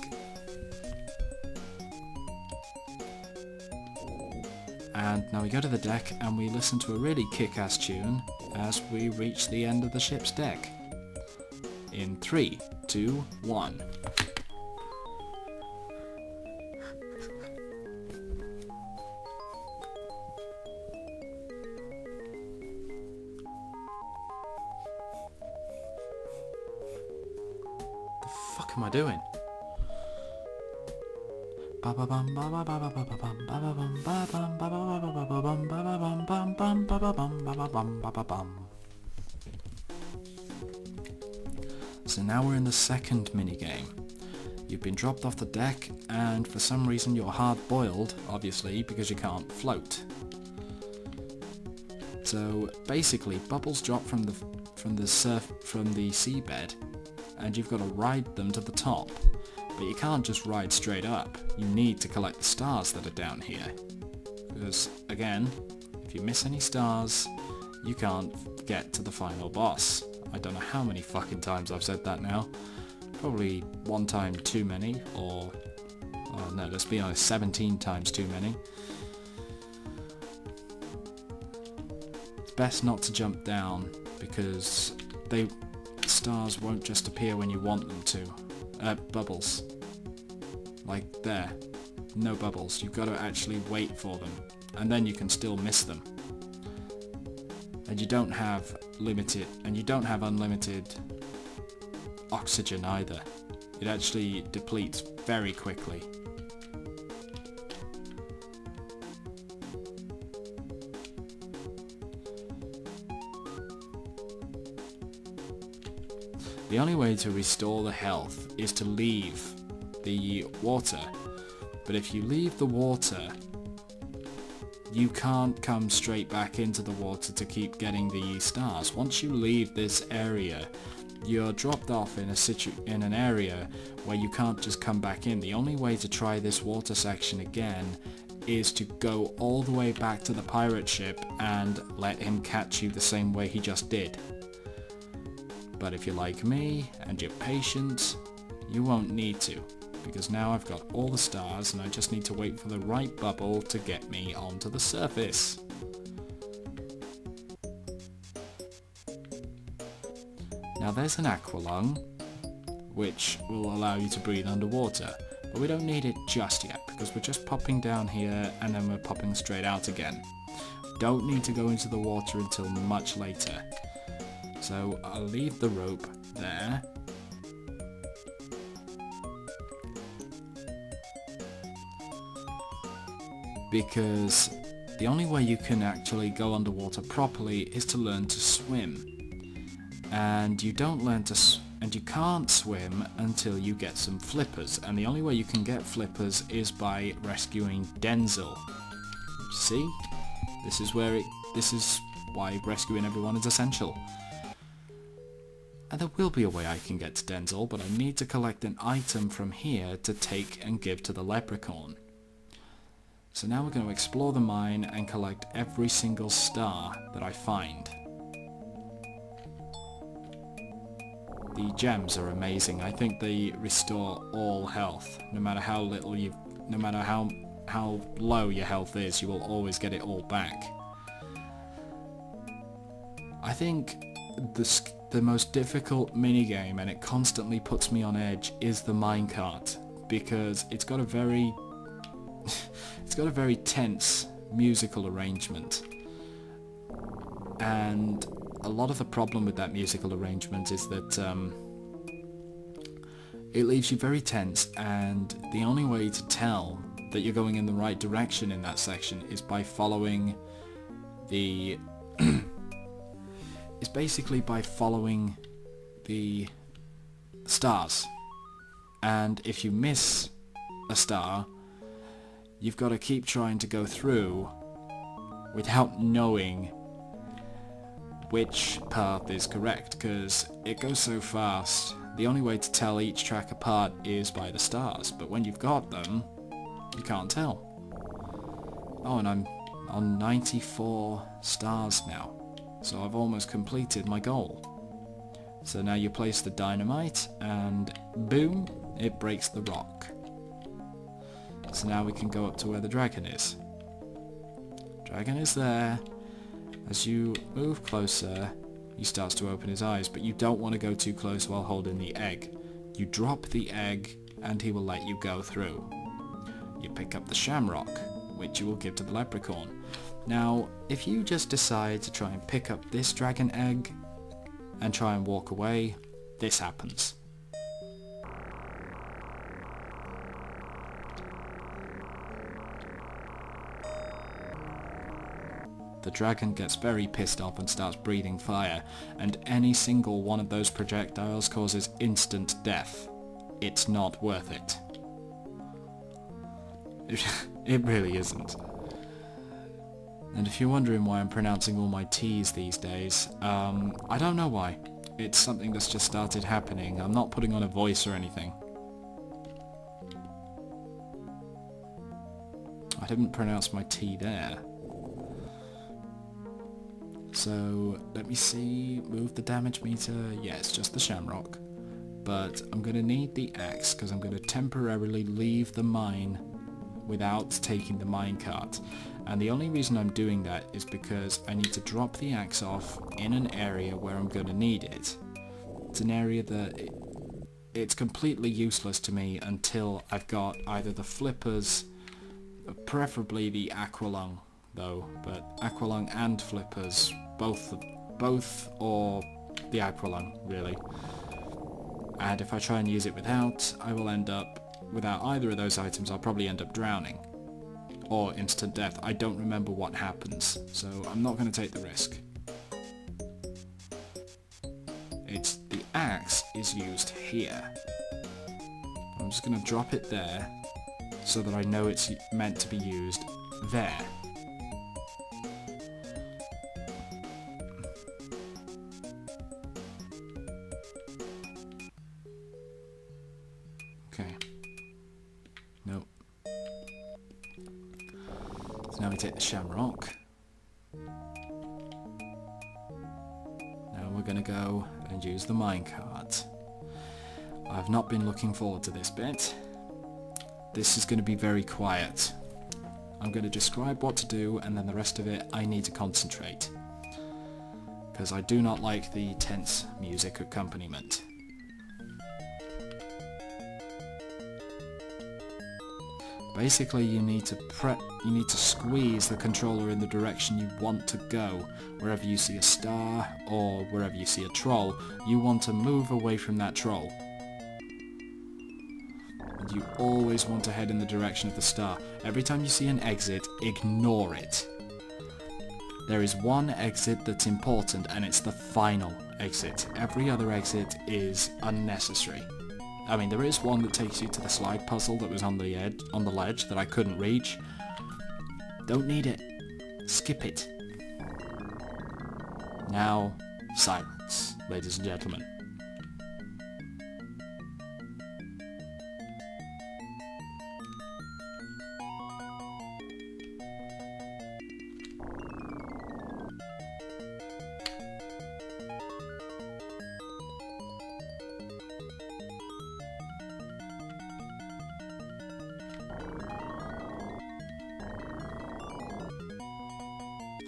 And now we go to the deck and we listen to a really kick-ass tune as we reach the end of the ship's deck. In 3, 2, 1. What am I doing? So now we're in the second minigame. You've been dropped off the deck and for some reason you're hard-boiled, obviously, because you can't float. So basically bubbles drop from the seabed and you've got to ride them to the top. But you can't just ride straight up. You need to collect the stars that are down here. Because, again, if you miss any stars, you can't get to the final boss. I don't know how many fucking times I've said that now. Probably one time too many, or... oh, no, let's be honest, 17 times too many. It's best not to jump down, because stars won't just appear when you want them to. Bubbles. Like there. No bubbles. You've got to actually wait for them. And then you can still miss them. And you don't have unlimited oxygen either. It actually depletes very quickly. The only way to restore the health is to leave the water, but if you leave the water, you can't come straight back into the water to keep getting the stars. Once you leave this area, you're dropped off in an area where you can't just come back in. The only way to try this water section again is to go all the way back to the pirate ship and let him catch you the same way he just did. But if you're like me and you're patient, you won't need to. because now I've got all the stars and I just need to wait for the right bubble to get me onto the surface. Now there's an aqualung, which will allow you to breathe underwater, but we don't need it just yet because we're just popping down here and then we're popping straight out again. Don't need to go into the water until much later. So I'll leave the rope there. Because the only way you can actually go underwater properly is to learn to swim. And you can't swim until you get some flippers, and the only way you can get flippers is by rescuing Denzel. See? This is why rescuing everyone is essential. And there will be a way I can get to Denzel, but I need to collect an item from here to take and give to the leprechaun. So now we're going to explore the mine and collect every single star that I find. The gems are amazing. I think they restore all health. No matter how low your health is, you will always get it all back. I think the most difficult minigame, and it constantly puts me on edge, is the minecart, because it's got a very tense musical arrangement, and a lot of the problem with that musical arrangement is that it leaves you very tense, and the only way to tell that you're going in the right direction in that section is by following the is basically by following the stars. And if you miss a star, you've got to keep trying to go through without knowing which path is correct, because it goes so fast. The only way to tell each track apart is by the stars, but when you've got them, you can't tell. Oh, and I'm on 94 stars now, so I've almost completed my goal. So now you place the dynamite and boom, it breaks the rock. So now we can go up to where the dragon is. Dragon is there. As you move closer, he starts to open his eyes, but you don't want to go too close while holding the egg. You drop the egg and he will let you go through. You pick up the shamrock, which you will give to the leprechaun. Now, if you just decide to try and pick up this dragon egg and try and walk away, this happens. The dragon gets very pissed off and starts breathing fire, and any single one of those projectiles causes instant death. It's not worth it. It really isn't. And if you're wondering why I'm pronouncing all my T's these days, I don't know why. It's something that's just started happening. I'm not putting on a voice or anything. I didn't pronounce my T there. So, let me see, move the damage meter, yes, just the shamrock. But I'm going to need the axe, because I'm going to temporarily leave the mine without taking the minecart. And the only reason I'm doing that is because I need to drop the axe off in an area where I'm going to need it. It's an area that it's completely useless to me until I've got either the flippers, preferably the aqualung though, but aqualung and flippers, both or the aqualung really. And if I try and use it without, I will end up, without either of those items, I'll probably end up drowning. Or instant death. I don't remember what happens, so I'm not going to take the risk. The axe is used here. I'm just going to drop it there, so that I know it's meant to be used there. Okay. Nope. So now we take the shamrock. Now we're going to go and use the minecart. I've not been looking forward to this bit, this is going to be very quiet. I'm going to describe what to do, and then the rest of it I need to concentrate. Because I do not like the tense music accompaniment. Basically, you need to squeeze the controller in the direction you want to go. Wherever you see a star or wherever you see a troll, you want to move away from that troll. And you always want to head in the direction of the star. Every time you see an exit, ignore it. There is one exit that's important, and it's the final exit. Every other exit is unnecessary. I mean, there is one that takes you to the slide puzzle that was on the ledge that I couldn't reach. Don't need it. Skip it. Now, silence, ladies and gentlemen.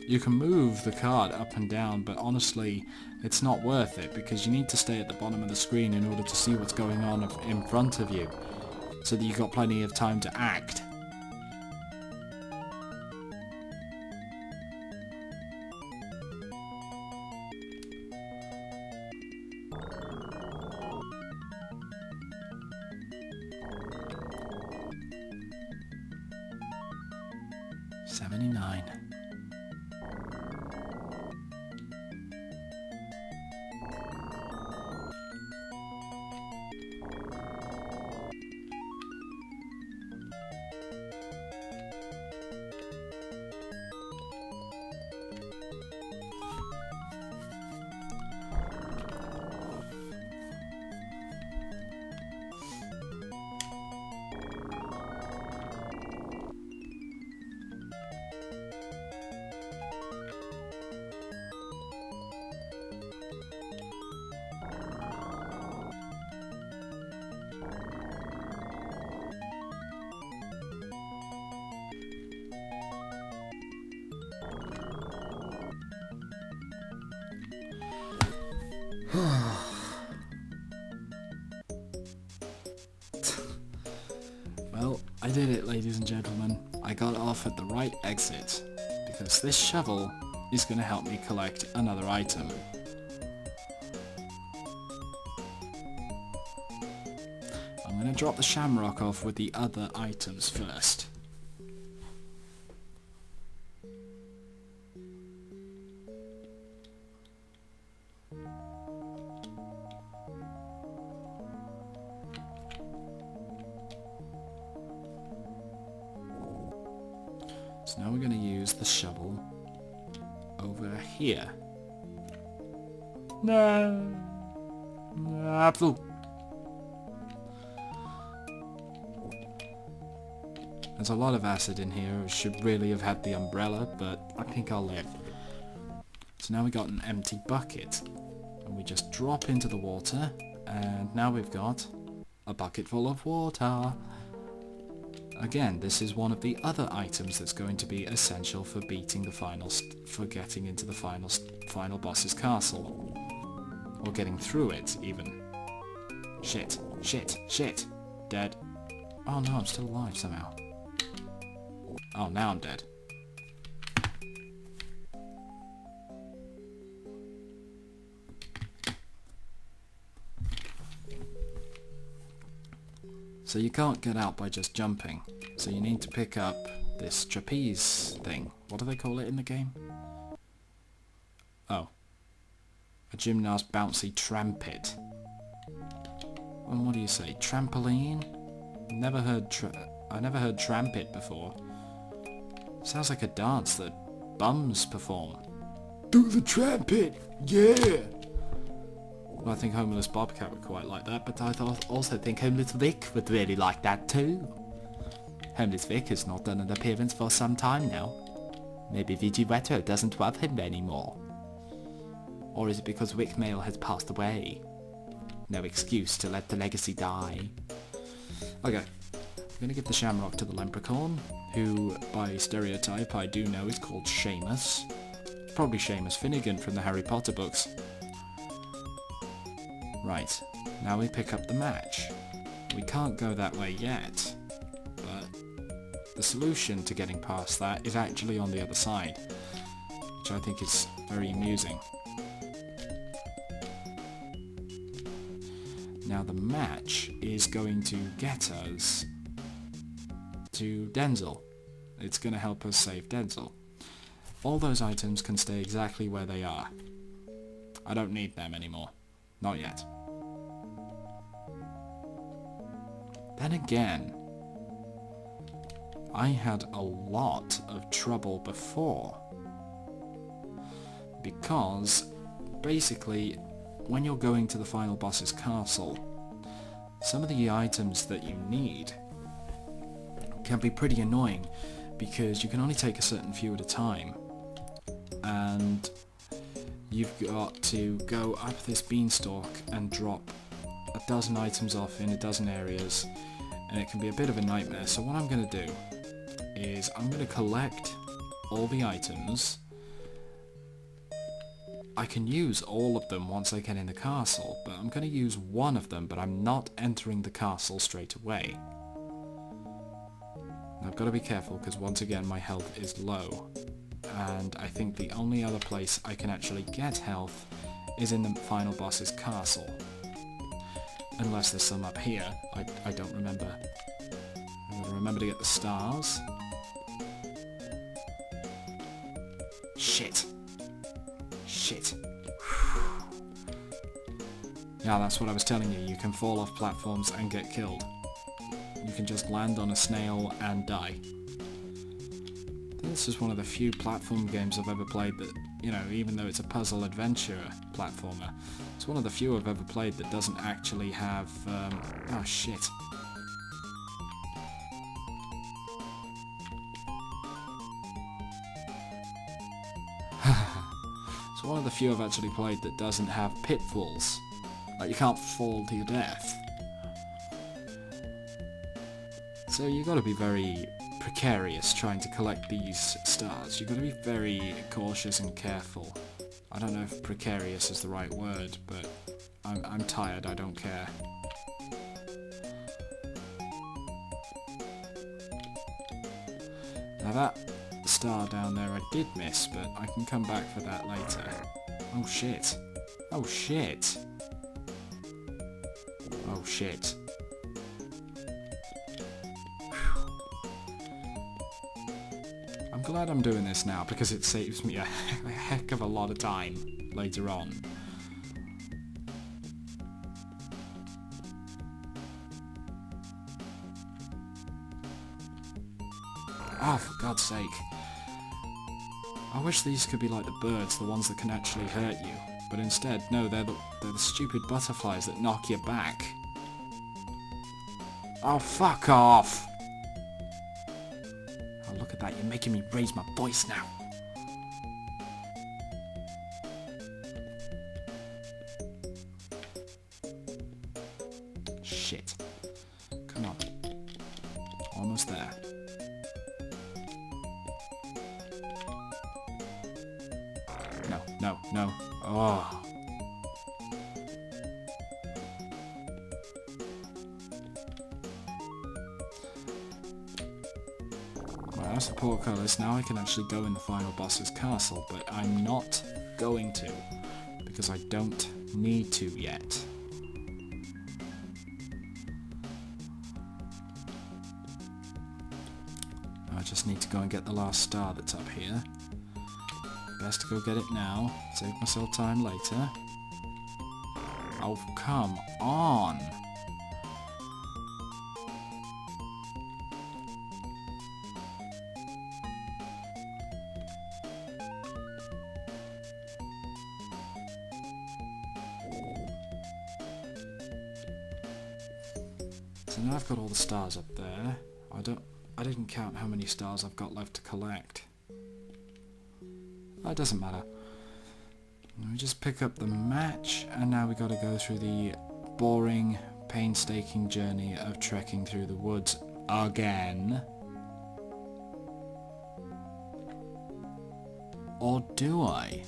You can move the card up and down, but honestly, it's not worth it because you need to stay at the bottom of the screen in order to see what's going on in front of you, so that you've got plenty of time to act. $79. Well, I did it, ladies and gentlemen. I got off at the right exit, because this shovel is going to help me collect another item. I'm going to drop the shamrock off with the other items first. So now we're going to use the shovel over here. No. Apple. There's a lot of acid in here. I should really have had the umbrella, but I think I'll live. So now we got an empty bucket. And we just drop into the water, and now we've got a bucket full of water. Again, this is one of the other items that's going to be essential for beating the for getting into the final boss's castle. Or getting through it, even. Shit, shit, shit. Dead. Oh no, I'm still alive somehow. Oh, now I'm dead. So you can't get out by just jumping, so you need to pick up this trapeze thing. What do they call it in the game? Oh. A gymnast bouncy trampet. And what do you say? Trampoline? I never heard trampet before. Sounds like a dance that bums perform. Do the trampet! Yeah! Well, I think Homeless Bobcat would quite like that, but I also think Homeless Vic would really like that too. Homeless Vic has not done an appearance for some time now. Maybe Vigiretto doesn't love him anymore. Or is it because Vic Mail has passed away? No excuse to let the legacy die. Okay, I'm going to give the shamrock to the leprechaun, who, by stereotype, I do know is called Seamus. Probably Seamus Finnegan from the Harry Potter books. Right, now we pick up the match. We can't go that way yet, but the solution to getting past that is actually on the other side, which I think is very amusing. Now the match is going to get us to Denzel. It's going to help us save Denzel. All those items can stay exactly where they are. I don't need them anymore. Not yet. Then again, I had a lot of trouble before. Because, basically, when you're going to the final boss's castle, some of the items that you need can be pretty annoying because you can only take a certain few at a time, and you've got to go up this beanstalk and drop a dozen items off in a dozen areas, and it can be a bit of a nightmare. So what I'm going to do is I'm going to collect all the items. I can use all of them once I get in the castle, but I'm going to use one of them, but I'm not entering the castle straight away. I've got to be careful because once again my health is low, and I think the only other place I can actually get health is in the final boss's castle. Unless there's some up here, I don't remember. I'm going to remember to get the stars. Shit. Shit. Yeah, that's what I was telling you. You can fall off platforms and get killed. You can just land on a snail and die. This is one of the few platform games I've ever played that, you know, even though it's a puzzle adventure platformer, it's one of the few I've ever played that doesn't actually have, oh shit. It's one of the few I've actually played that doesn't have pitfalls. Like, you can't fall to your death. So you've got to be very precarious trying to collect these stars. You've got to be very cautious and careful. I don't know if precarious is the right word, but I'm tired, I don't care. Now that star down there I did miss, but I can come back for that later. Oh shit. Oh shit. Oh shit. I'm glad I'm doing this now because it saves me a heck of a lot of time later on. Oh, for God's sake. I wish these could be like the birds, the ones that can actually hurt you. But instead, no, they're the stupid butterflies that knock you back. Oh, fuck off! Oh, look at that, you're making me raise my voice now. Shit. Come on. Almost there. No, no, no. Oh. Well, that's the portcullis. Now I can actually go in the final boss's castle, but I'm not going to, because I don't need to yet. I just need to go and get the last star that's up here. Best to go get it now, save myself time later. Oh, come on! So now I've got all the stars up there. I didn't count how many stars I've got left to collect. That doesn't matter. We just pick up the match, and now we got to go through the boring, painstaking journey of trekking through the woods again. Or do I?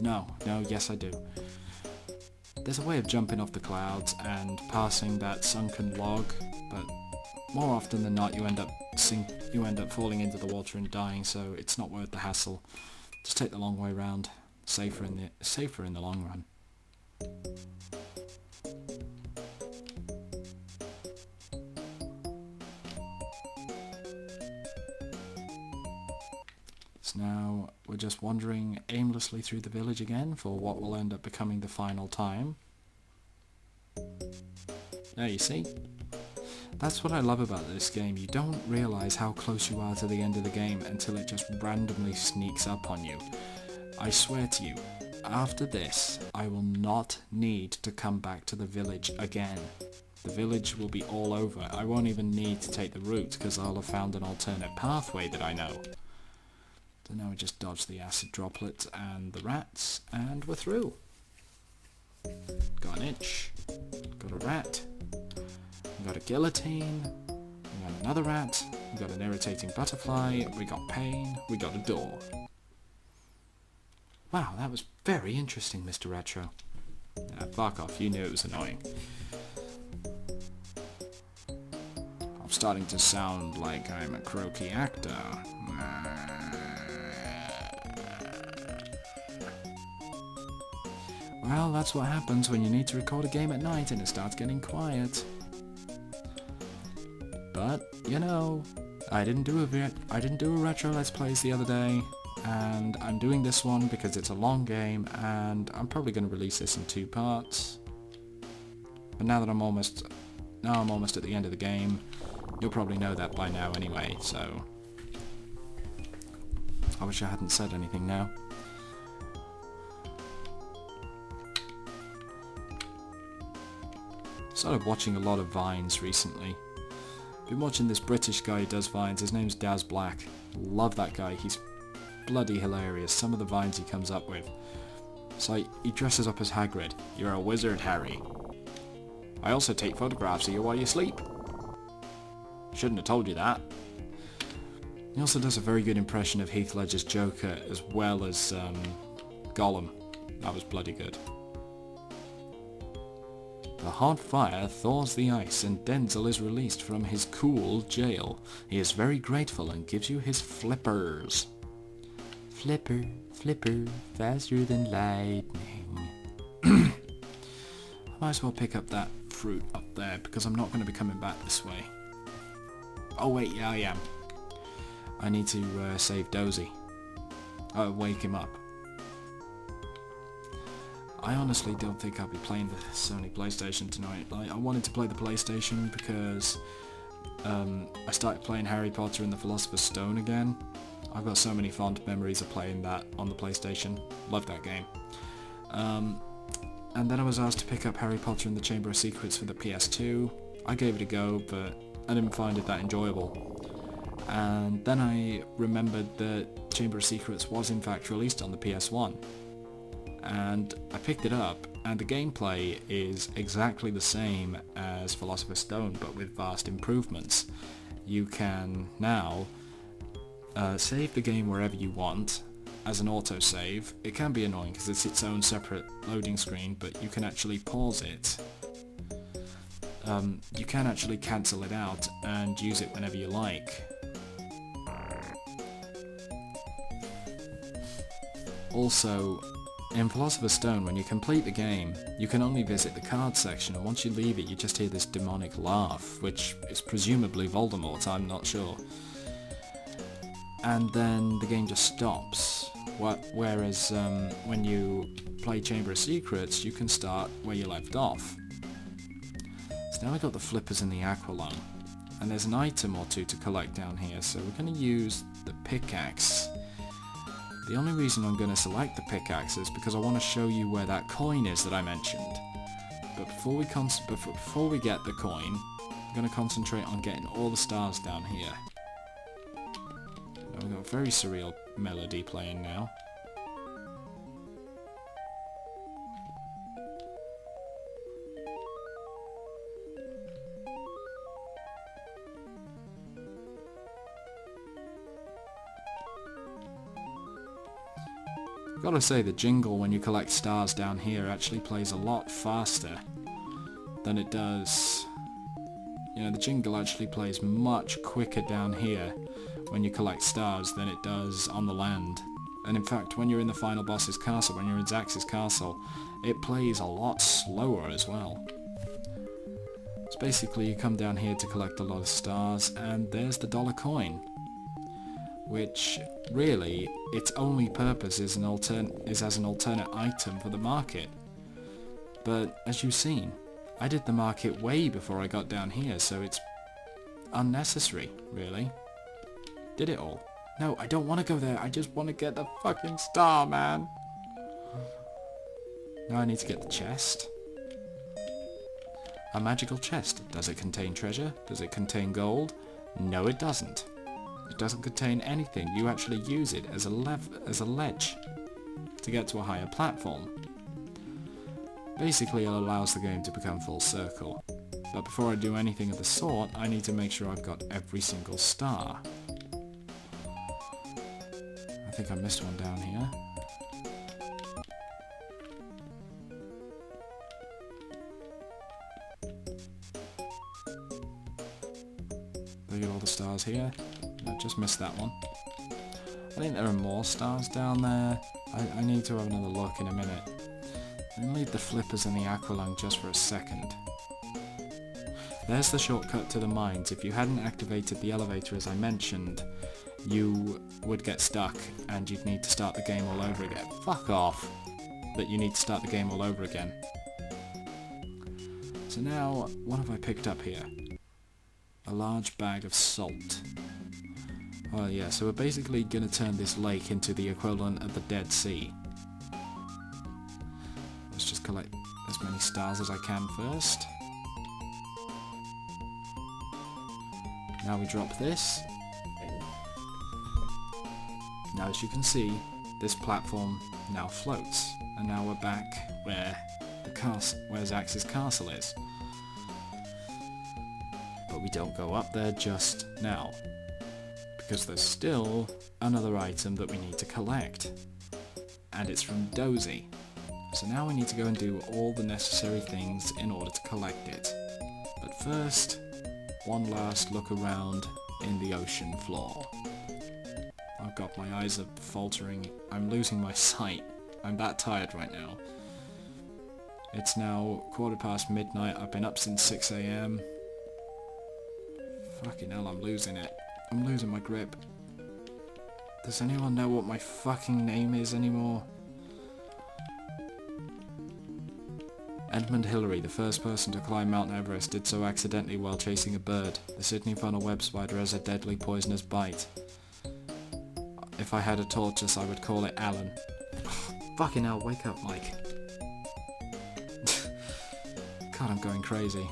No, yes I do. There's a way of jumping off the clouds and passing that sunken log, but more often than not you end up falling into the water and dying, so it's not worth the hassle. Just take the long way round. Safer in the long run. So now we're just wandering aimlessly through the village again for what will end up becoming the final time. There, you see? That's what I love about this game. You don't realise how close you are to the end of the game until it just randomly sneaks up on you. I swear to you, after this, I will not need to come back to the village again. The village will be all over. I won't even need to take the route because I'll have found an alternate pathway that I know. So now we just dodge the acid droplet and the rats, and we're through. Got an itch, got a rat, we got a guillotine, we got another rat, we got an irritating butterfly, we got pain, we got a door. Wow, that was very interesting, Mr. Retro. Fuck off, you knew it was annoying. I'm starting to sound like I'm a croaky actor. Well, that's what happens when you need to record a game at night and it starts getting quiet. But, you know, I didn't do a retro Let's Plays the other day, and I'm doing this one because it's a long game, and I'm probably going to release this in 2 parts. But now I'm almost at the end of the game. You'll probably know that by now anyway, so I wish I hadn't said anything now. Started watching a lot of Vines recently. Been watching this British guy who does Vines. His name's Daz Black. Love that guy. He's bloody hilarious. Some of the Vines he comes up with. So he dresses up as Hagrid. You're a wizard, Harry. I also take photographs of you while you sleep. Shouldn't have told you that. He also does a very good impression of Heath Ledger's Joker as well as Gollum. That was bloody good. The hot fire thaws the ice and Denzel is released from his cool jail. He is very grateful and gives you his flippers. Flipper, flipper, faster than lightning. I might as well pick up that fruit up there because I'm not going to be coming back this way. Oh wait, yeah I am. I need to save Dozy. Wake him up. I honestly don't think I'll be playing the Sony PlayStation tonight. I wanted to play the PlayStation because I started playing Harry Potter and the Philosopher's Stone again. I've got so many fond memories of playing that on the PlayStation. Love that game. And then I was asked to pick up Harry Potter and the Chamber of Secrets for the PS2. I gave it a go, but I didn't find it that enjoyable. And then I remembered that Chamber of Secrets was in fact released on the PS1. And I picked it up, and the gameplay is exactly the same as Philosopher's Stone, but with vast improvements. You can now save the game wherever you want as an autosave. It can be annoying because it's its own separate loading screen, but you can actually pause it. You can actually cancel it out and use it whenever you like. Also, in Philosopher's Stone, when you complete the game, you can only visit the card section, and once you leave it, you just hear this demonic laugh, which is presumably Voldemort, I'm not sure. And then the game just stops. Whereas when you play Chamber of Secrets, you can start where you left off. So now we've got the flippers in the aqualung, and there's an item or two to collect down here, so we're going to use the pickaxe. The only reason I'm going to select the pickaxe is because I want to show you where that coin is that I mentioned. But before we get the coin, I'm going to concentrate on getting all the stars down here. Now we've got a very surreal melody playing now. I've got to say the jingle when you collect stars down here actually plays a lot faster than it does. You know, the jingle actually plays much quicker down here when you collect stars than it does on the land. And in fact, when you're in the final boss's castle, when you're in Zax's castle, it plays a lot slower as well. So basically you come down here to collect a lot of stars, and there's the dollar coin, which really its only purpose is as an alternate item for the market. But as you've seen, I did the market way before I got down here, so it's unnecessary, really. Did it all? No, I don't want to go there. I just want to get the fucking star, man. Now I need to get the chest. A magical chest. Does it contain treasure? Does it contain gold? No, it doesn't. It doesn't contain anything. You actually use it as a ledge to get to a higher platform. Basically, it allows the game to become full circle. But before I do anything of the sort, I need to make sure I've got every single star. I think I missed one down here. Look at all the stars here. I just missed that one. I think there are more stars down there. I need to have another look in a minute. I'm going to leave the flippers and the aqualung just for a second. There's the shortcut to the mines. If you hadn't activated the elevator as I mentioned, you would get stuck and you'd need to start the game all over again. Fuck off! That you need to start the game all over again. So now, what have I picked up here? A large bag of salt. Oh yeah, so we're basically going to turn this lake into the equivalent of the Dead Sea. Let's just collect as many stars as I can first. Now we drop this. Now as you can see, this platform now floats, and now we're back where Zax's castle is. But we don't go up there just now, because there's still another item that we need to collect, and it's from Dozy. So now we need to go and do all the necessary things in order to collect it. But first, one last look around in the ocean floor. Oh god, my eyes are faltering. I'm losing my sight. I'm that tired right now. It's now midnight. I've been up since 6 AM. Fucking hell, I'm losing it. I'm losing my grip. Does anyone know what my fucking name is anymore? Edmund Hillary, the first person to climb Mount Everest, did so accidentally while chasing a bird. The Sydney funnel web spider has a deadly poisonous bite. If I had a tortoise, I would call it Alan. Fucking hell, wake up, Mike. God, I'm going crazy.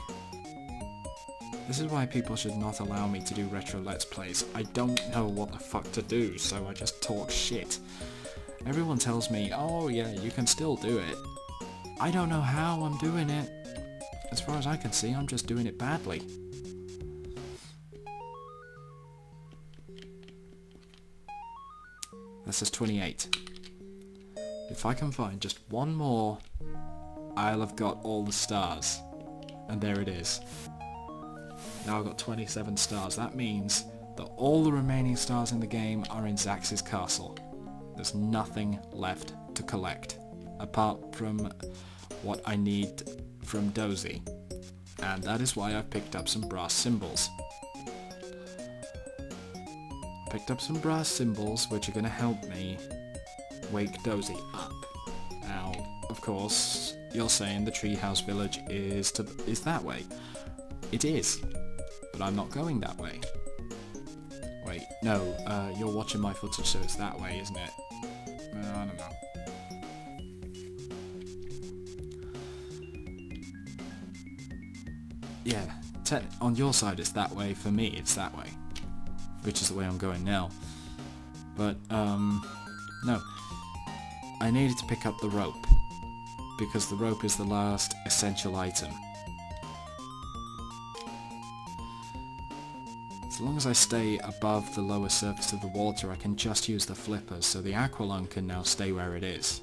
This is why people should not allow me to do retro let's plays. I don't know what the fuck to do, so I just talk shit. Everyone tells me, oh yeah, you can still do it. I don't know how I'm doing it. As far as I can see, I'm just doing it badly. This is 28. If I can find just one more, I'll have got all the stars. And there it is. Now I've got 27 stars. That means that all the remaining stars in the game are in Zax's castle. There's nothing left to collect, apart from what I need from Dozy. And that is why I've picked up some brass cymbals. Picked up some brass cymbals which are going to help me wake Dozy up. Now, of course, you're saying the treehouse village is that way. It is, but I'm not going that way. Wait, no, you're watching my footage, so it's that way, isn't it? I don't know. Yeah, on your side it's that way, for me it's that way. Which is the way I'm going now. But, no. I needed to pick up the rope, because the rope is the last essential item. As long as I stay above the lower surface of the water, I can just use the flippers, so the aqualung can now stay where it is.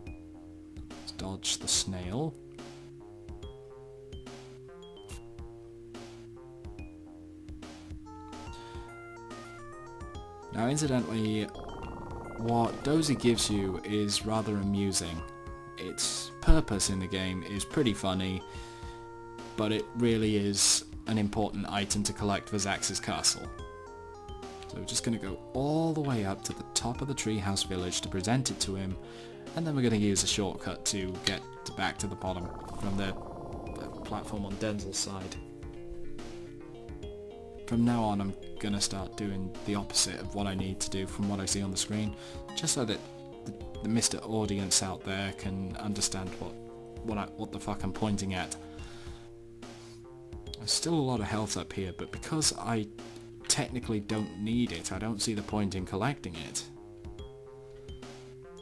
Let's dodge the snail. Now incidentally, what Dozy gives you is rather amusing. Its purpose in the game is pretty funny, but it really is an important item to collect for Zax's castle. So we're just going to go all the way up to the top of the treehouse village to present it to him, and then we're going to use a shortcut to get back to the bottom from the platform on Denzel's side. From now on I'm going to start doing the opposite of what I need to do from what I see on the screen, just so that the Mr. Audience out there can understand what the fuck I'm pointing at. There's still a lot of health up here, but because I technically don't need it, I don't see the point in collecting it.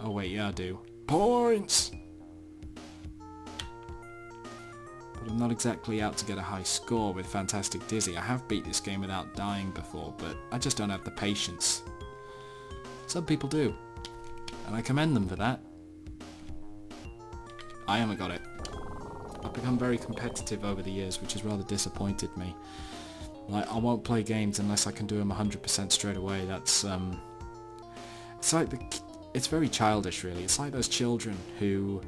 Oh wait, yeah I do. Points! But I'm not exactly out to get a high score with Fantastic Dizzy. I have beat this game without dying before, but I just don't have the patience. Some people do, and I commend them for that. I haven't got it. I've become very competitive over the years, which has rather disappointed me. Like, I won't play games unless I can do them 100% straight away. That's it's like it's very childish, really. It's like those children who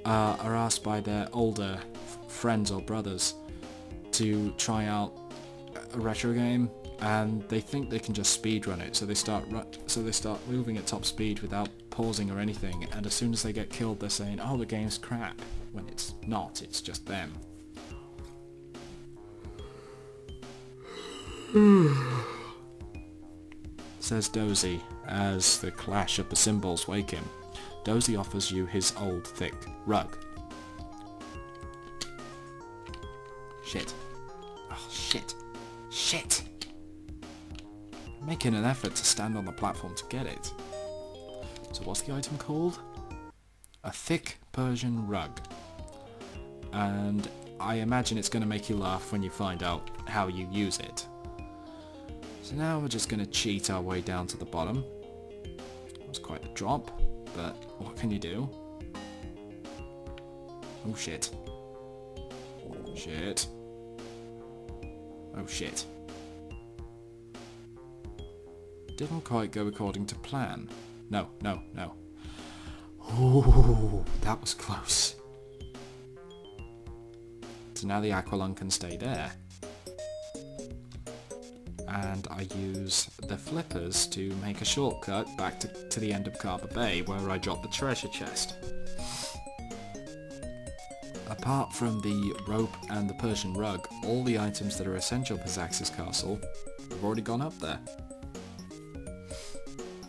are asked by their older friends or brothers to try out a retro game, and they think they can just speedrun it, so they start moving at top speed without pausing or anything, and as soon as they get killed they're saying, oh, the game's crap, when it's not, it's just them. Says Dozy as the clash of the cymbals wake him. Dozy offers you his old thick rug. Shit. Oh shit. Shit! I'm making an effort to stand on the platform to get it. So what's the item called? A thick Persian rug. And I imagine it's going to make you laugh when you find out how you use it. So now we're just going to cheat our way down to the bottom. That was quite a drop, but what can you do? Oh shit. Shit. Oh shit. Didn't quite go according to plan. No, no, no. Ooh, that was close. So now the aqualung can stay there. And I use the flippers to make a shortcut back to the end of Carver Bay, where I dropped the treasure chest. Apart from the rope and the Persian rug, all the items that are essential for Zax's castle have already gone up there.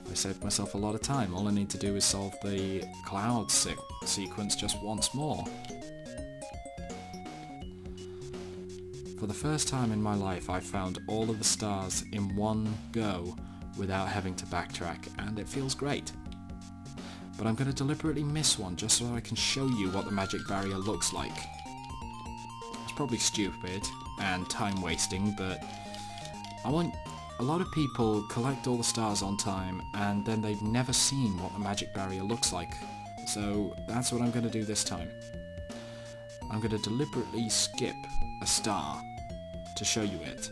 I saved myself a lot of time. All I need to do is solve the cloud sequence just once more. For the first time in my life, I found all of the stars in one go without having to backtrack, and it feels great. But I'm going to deliberately miss one just so I can show you what the magic barrier looks like. It's probably stupid and time wasting, but I want a lot of people collect all the stars on time and then they've never seen what the magic barrier looks like. So that's what I'm going to do this time. I'm going to deliberately skip a star to show you it.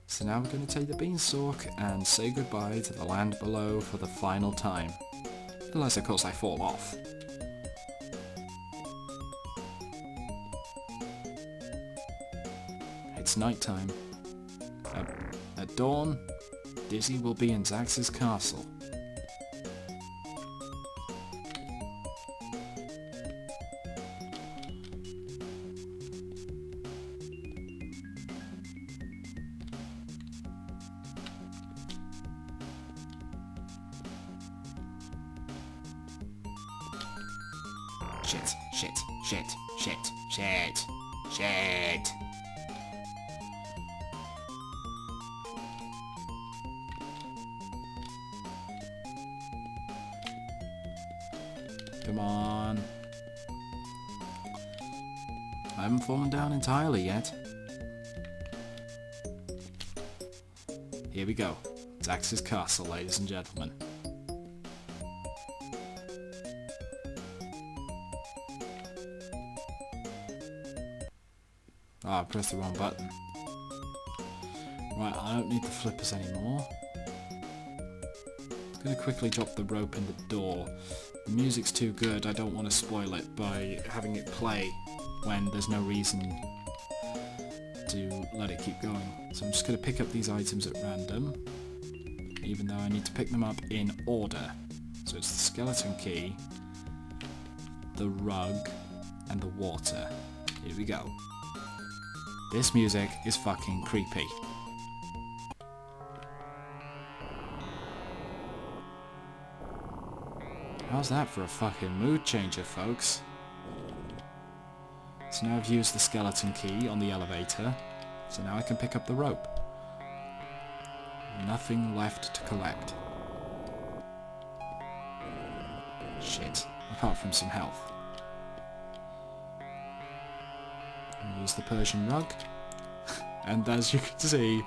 So now we're going to take the beanstalk and say goodbye to the land below for the final time. Unless of course I fall off. It's night time. At dawn, Dizzy will be in Zax's castle. Shit, shit, shit, shit, shit, shit. Come on. I haven't fallen down entirely yet. Here we go. Zax's castle, ladies and gentlemen. Oh, I pressed the wrong button. Right, I don't need the flippers anymore. I'm gonna quickly drop the rope in the door. The music's too good, I don't want to spoil it by having it play when there's no reason to let it keep going. So I'm just gonna pick up these items at random, even though I need to pick them up in order. So it's the skeleton key, the rug, and the water. Here we go. This music is fucking creepy. How's that for a fucking mood changer, folks? So now I've used the skeleton key on the elevator, so now I can pick up the rope. Nothing left to collect. Shit, apart from some health. I'll use the Persian rug, and as you can see,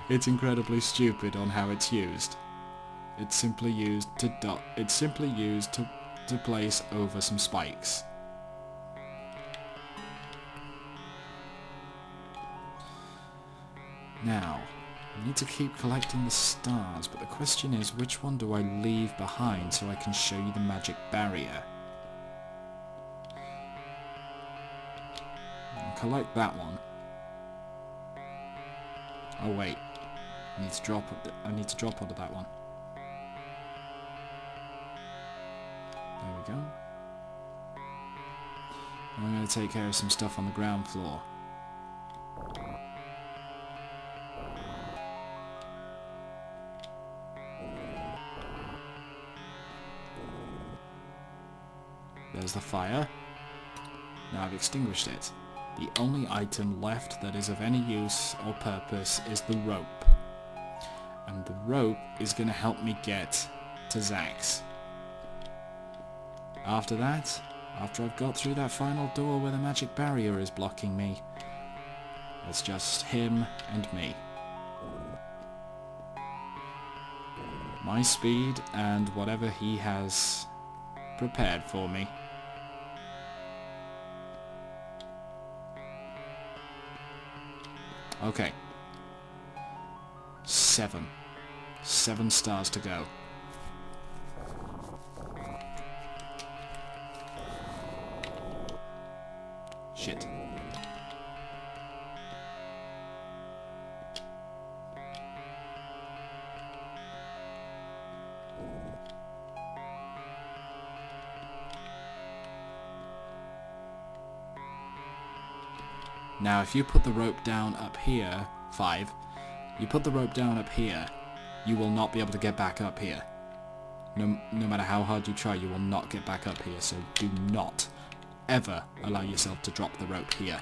it's incredibly stupid on how it's used. It's simply used to place over some spikes. Now, I need to keep collecting the stars, but the question is, which one do I leave behind so I can show you the magic barrier? I'll collect that one. Oh wait, I need to drop onto that one. There we go. And I'm going to take care of some stuff on the ground floor. There's the fire. Now I've extinguished it. The only item left that is of any use or purpose is the rope. And the rope is going to help me get to Zax. After that, after I've got through that final door where the magic barrier is blocking me, it's just him and me. My speed and whatever he has prepared for me. Okay. 7 stars to go. Shit. Now if you put the rope down up here, 5, you put the rope down up here, you will not be able to get back up here. No matter how hard you try, you will not get back up here, so do not ever allow yourself to drop the rope here.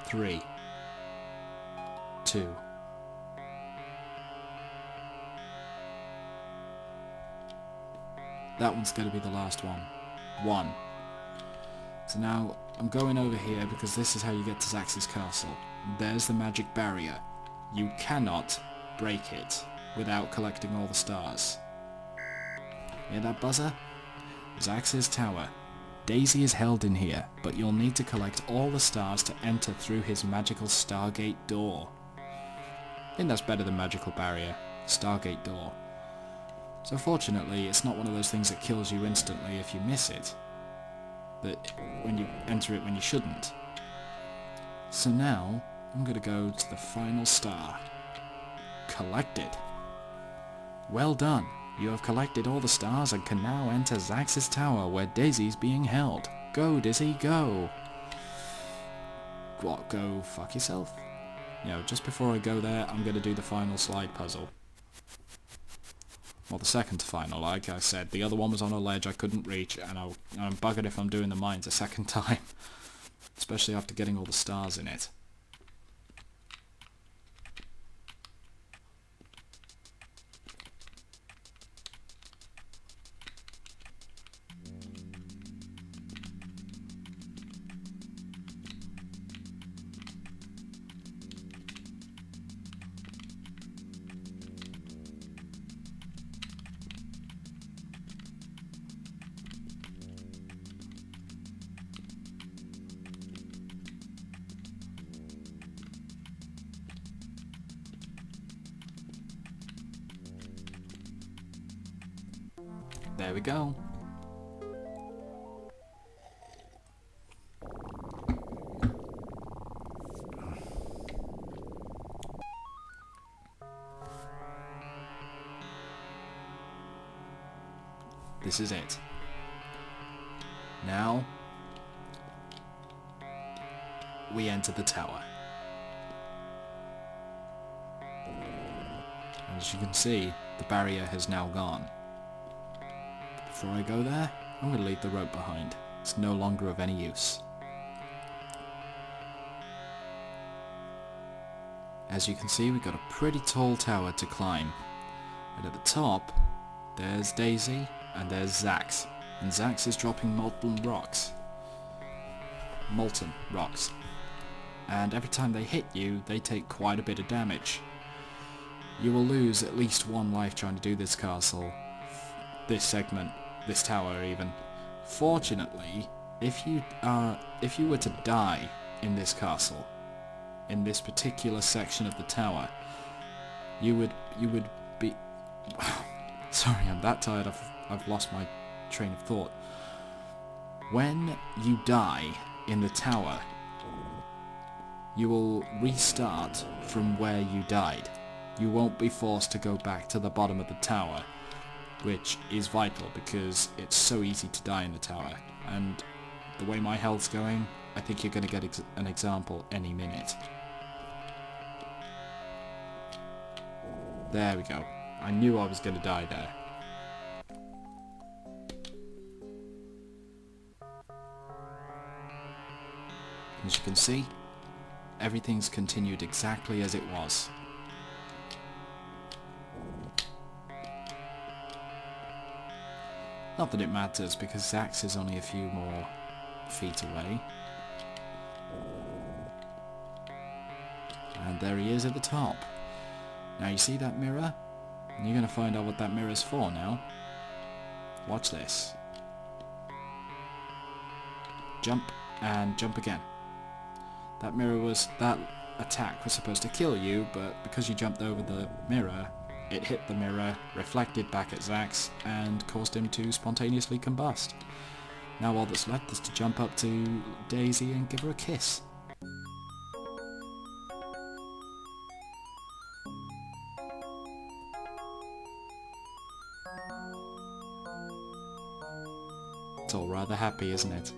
Three, 2, that one's going to be the last one. 1. So now I'm going over here because this is how you get to Zax's castle. There's the magic barrier. You cannot break it without collecting all the stars. Hear that buzzer? Zax's tower. Daisy is held in here, but you'll need to collect all the stars to enter through his magical Stargate door. I think that's better than magical barrier. Stargate door. So fortunately, it's not one of those things that kills you instantly if you miss it, but when you enter it when you shouldn't. So now, I'm going to go to the final star. Collected. Well done. You have collected all the stars and can now enter Zax's tower where Daisy's being held. Go, Dizzy, go. What, go fuck yourself? Just before I go there, I'm going to do the final slide puzzle. Well, the second to final, like I said. The other one was on a ledge I couldn't reach, and I'm buggered if I'm doing the mines a second time. Especially after getting all the stars in it. There we go. This is it. Now, we enter the tower. As you can see, the barrier has now gone. Before I go there, I'm going to leave the rope behind. It's no longer of any use. As you can see, we've got a pretty tall tower to climb. And at the top, there's Daisy and there's Zax. And Zax is dropping molten rocks. And every time they hit you, they take quite a bit of damage. You will lose at least one life trying to do this castle, this segment, this tower even. Fortunately, if you were to die in this castle, in this particular section of the tower, you would be... Sorry, I'm that tired, I've lost my train of thought. When you die in the tower, you will restart from where you died. You won't be forced to go back to the bottom of the tower, which is vital because it's so easy to die in the tower. And the way my health's going, I think you're going to get an example any minute. There we go. I knew I was going to die there. As you can see, everything's continued exactly as it was. Not that it matters, because Zax is only a few more feet away. And there he is at the top. Now you see that mirror? And you're going to find out what that mirror's for now. Watch this. Jump, and jump again. That attack was supposed to kill you, but because you jumped over the mirror, it hit the mirror, reflected back at Zax, and caused him to spontaneously combust. Now all that's left is to jump up to Daisy and give her a kiss. It's all rather happy, isn't it?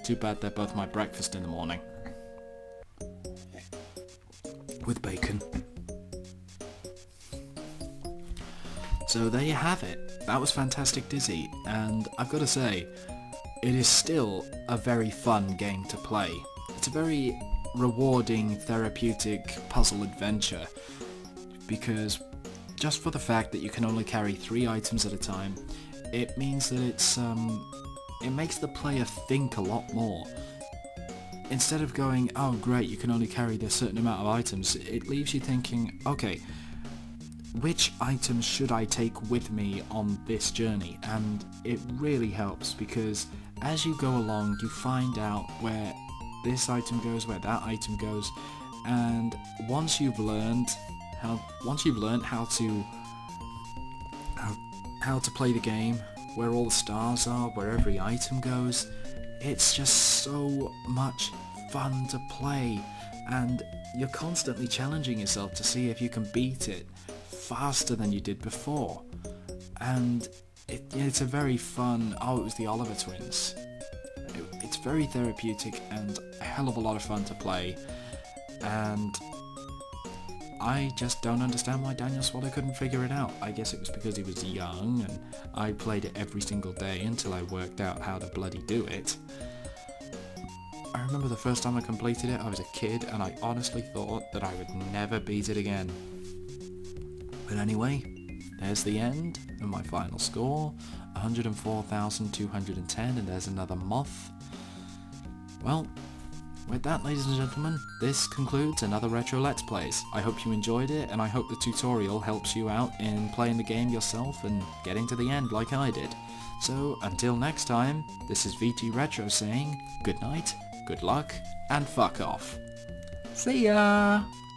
Too bad they're both my breakfast in the morning. With bacon. So there you have it. That was Fantastic Dizzy, and I've got to say, it is still a very fun game to play. It's a very rewarding, therapeutic puzzle adventure, because just for the fact that you can only carry 3 items at a time, it means that it makes the player think a lot more. Instead of going, oh great, you can only carry this certain amount of items, it leaves you thinking, okay, which items should I take with me on this journey? And it really helps, because as you go along, you find out where this item goes, where that item goes, and once you've learned how to play the game, where all the stars are, where every item goes, it's just so much fun to play, and you're constantly challenging yourself to see if you can beat it faster than you did before. And it's a very fun... Oh, it was the Oliver twins. It's very therapeutic and a hell of a lot of fun to play, and I just don't understand why Daniel Swallow couldn't figure it out. I guess it was because he was young and I played it every single day until I worked out how to bloody do it. I remember the first time I completed it, I was a kid and I honestly thought that I would never beat it again. But anyway, there's the end of my final score, 104,210, and there's another moth. Well, with that, ladies and gentlemen, this concludes another Retro Let's Plays. I hope you enjoyed it, and I hope the tutorial helps you out in playing the game yourself and getting to the end like I did. So, until next time, this is VG Retro saying good night, good luck, and fuck off. See ya!